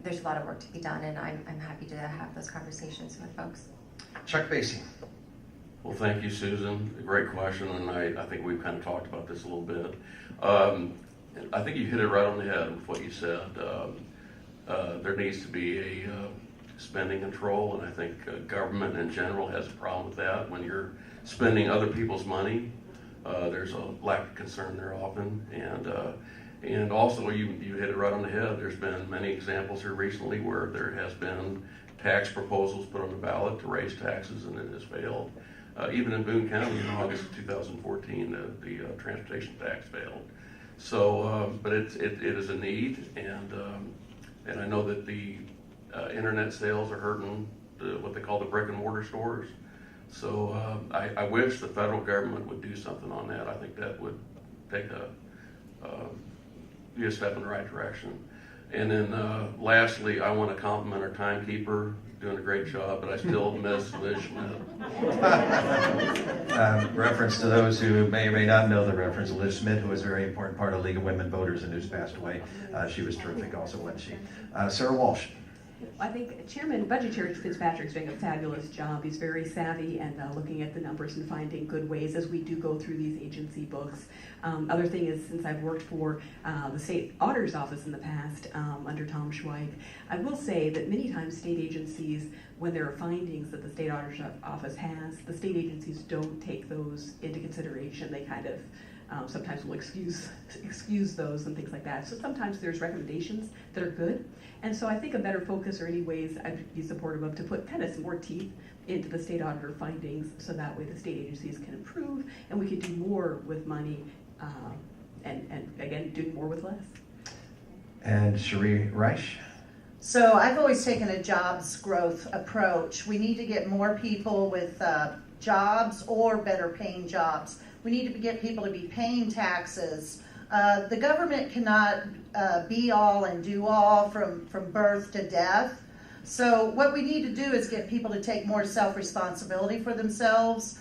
Speaker 5: there's a lot of work to be done, and I'm happy to have those conversations with folks.
Speaker 2: Chuck Basie.
Speaker 6: Well, thank you, Susan. A great question, and I think we've kind of talked about this a little bit. I think you hit it right on the head with what you said. There needs to be a spending control, and I think government in general has a problem with that. When you're spending other people's money, there's a lack of concern there often, and also you hit it right on the head. There's been many examples here recently where there has been tax proposals put on the ballot to raise taxes, and it has failed. Even in Boone County in August of 2014, the transportation tax failed. So, but it is a need, and I know that the internet sales are hurting what they call the brick and mortar stores. So I wish the federal government would do something on that. I think that would take be a step in the right direction. And then lastly, I want to compliment our timekeeper, doing a great job, but I still miss Liz Schmidt.
Speaker 2: Reference to those who may or may not know the reference, Liz Schmidt, who was a very important part of League of Women Voters and who's passed away. She was terrific also, wasn't she? Sarah Walsh.
Speaker 7: I think Budget Chair Fitzpatrick's doing a fabulous job. He's very savvy and looking at the numbers and finding good ways as we do go through these agency books. Other thing is, since I've worked for the state auditor's office in the past under Tom Schweig, I will say that many times state agencies, when there are findings that the state auditor's office has, the state agencies don't take those into consideration. They kind of sometimes will excuse those and things like that. So sometimes there's recommendations that are good. And so I think a better focus, or any ways I'd be supportive of, to put kind of some more teeth into the state auditor findings, so that way the state agencies can improve and we can do more with money, and again, doing more with less.
Speaker 2: And Cherie Reich.
Speaker 3: So I've always taken a jobs growth approach. We need to get more people with jobs or better paying jobs. We need to get people to be paying taxes. The government cannot be all and do all from birth to death. So what we need to do is get people to take more self-responsibility for themselves.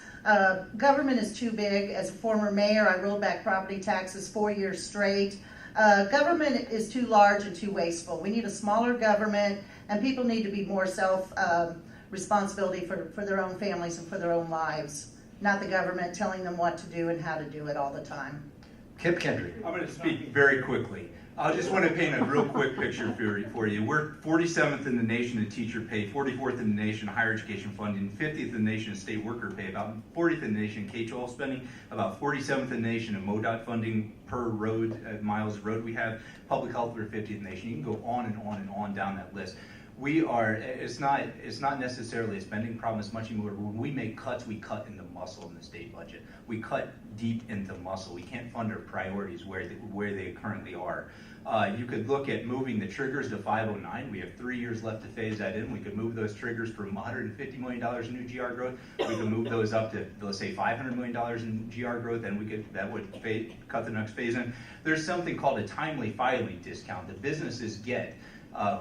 Speaker 3: Government is too big. As a former mayor, I rolled back property taxes 4 years straight. Government is too large and too wasteful. We need a smaller government, and people need to be more self-responsibility for their own families and for their own lives, not the government telling them what to do and how to do it all the time.
Speaker 2: Kip Kendry.
Speaker 4: I'm going to speak very quickly. I just want to paint a real quick picture for you. We're 47th in the nation in teacher pay, 44th in the nation in higher education funding, 50th in the nation in state worker pay, about 40th in the nation in K-12 spending, about 47th in the nation in MoDOT funding per road, miles of road we have. Public health, we're 50th in the nation. You can go on and on and on down that list. It's not necessarily a spending problem as much anymore. When we make cuts, we cut in the muscle in the state budget. We cut deep into muscle. We can't fund our priorities where they currently are. You could look at moving the triggers to 509. We have 3 years left to phase that in. We could move those triggers from $150 million in new GR growth. We could move those up to, let's say, $500 million in GR growth, and that would cut the next phase in. There's something called a timely filing discount that businesses get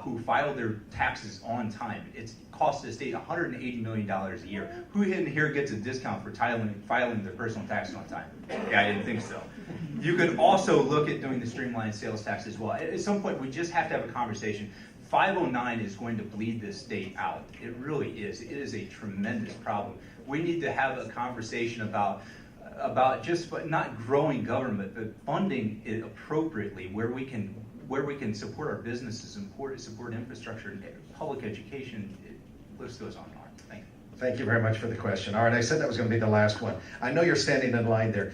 Speaker 4: who file their taxes on time. It costs the state $180 million a year. Who in here gets a discount for filing their personal taxes on time? Yeah, I didn't think so. You could also look at doing the streamlined sales tax as well. At some point, we just have to have a conversation. 509 is going to bleed this state out. It really is. It is a tremendous problem. We need to have a conversation about just not growing government, but funding it appropriately, where we can where we can support our businesses, support infrastructure, and public education, the list goes on and on. Thank you.
Speaker 2: Thank you very much for the question. All right, I said that was going to be the last one. I know you're standing in line there,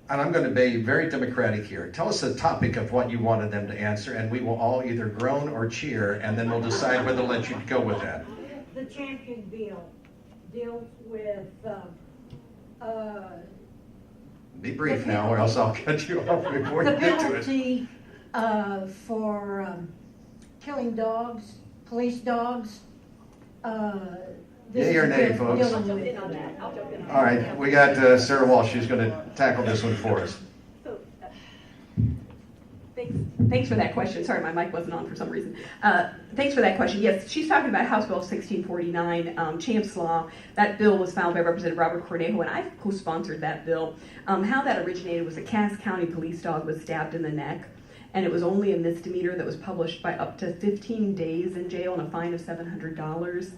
Speaker 2: and I'm going to be very democratic here. Tell us the topic of what you wanted them to answer, and we will all either groan or cheer, and then we'll decide whether to let you go with that.
Speaker 16: The champion bill deals with
Speaker 2: Be brief now, or else I'll cut you off before
Speaker 16: the
Speaker 2: you get to it.
Speaker 16: penalty for killing dogs, police dogs.
Speaker 2: Yea or nay, folks? All right, we got Sarah Walsh, who's going to tackle this one for us.
Speaker 7: Thanks for that question. Sorry, my mic wasn't on for some reason. Thanks for that question. Yes, she's talking about House Bill 1649, Champ's Law. That bill was filed by Representative Robert Cornejo, and I co-sponsored that bill. How that originated was a Cass County police dog was stabbed in the neck, and it was only a misdemeanor that was published by up to 15 days in jail and a fine of $700.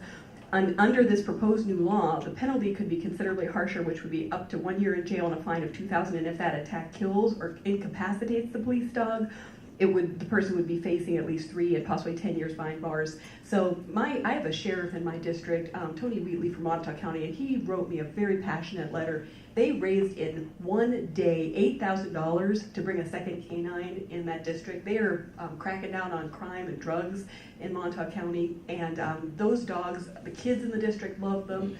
Speaker 7: Under this proposed new law, the penalty could be considerably harsher, which would be up to 1 year in jail and a fine of $2,000. And if that attack kills or incapacitates the police dog, the person would be facing at least 3 and possibly 10 years behind bars. So I have a sheriff in my district, Tony Wheatley from Montauk County, and he wrote me a very passionate letter. They raised in one day $8,000 to bring a second canine in that district. They are cracking down on crime and drugs in Montauk County, and those dogs, the kids in the district love them.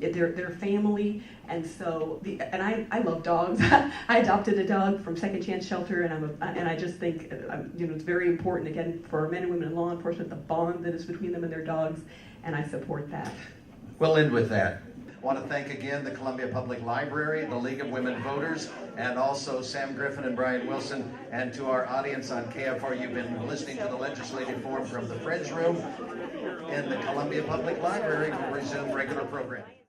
Speaker 7: They're family, and so I love dogs. I adopted a dog from Second Chance Shelter, and I just think it's very important again for men and women in law enforcement, the bond that is between them and their dogs, and I support that.
Speaker 2: We'll end with that. I want to thank again the Columbia Public Library, the League of Women Voters, and also Sam Griffin and Brian Wilson. And to our audience on KFR, you've been listening to the Legislative Forum from the Friends Room in the Columbia Public Library. We'll resume regular programming.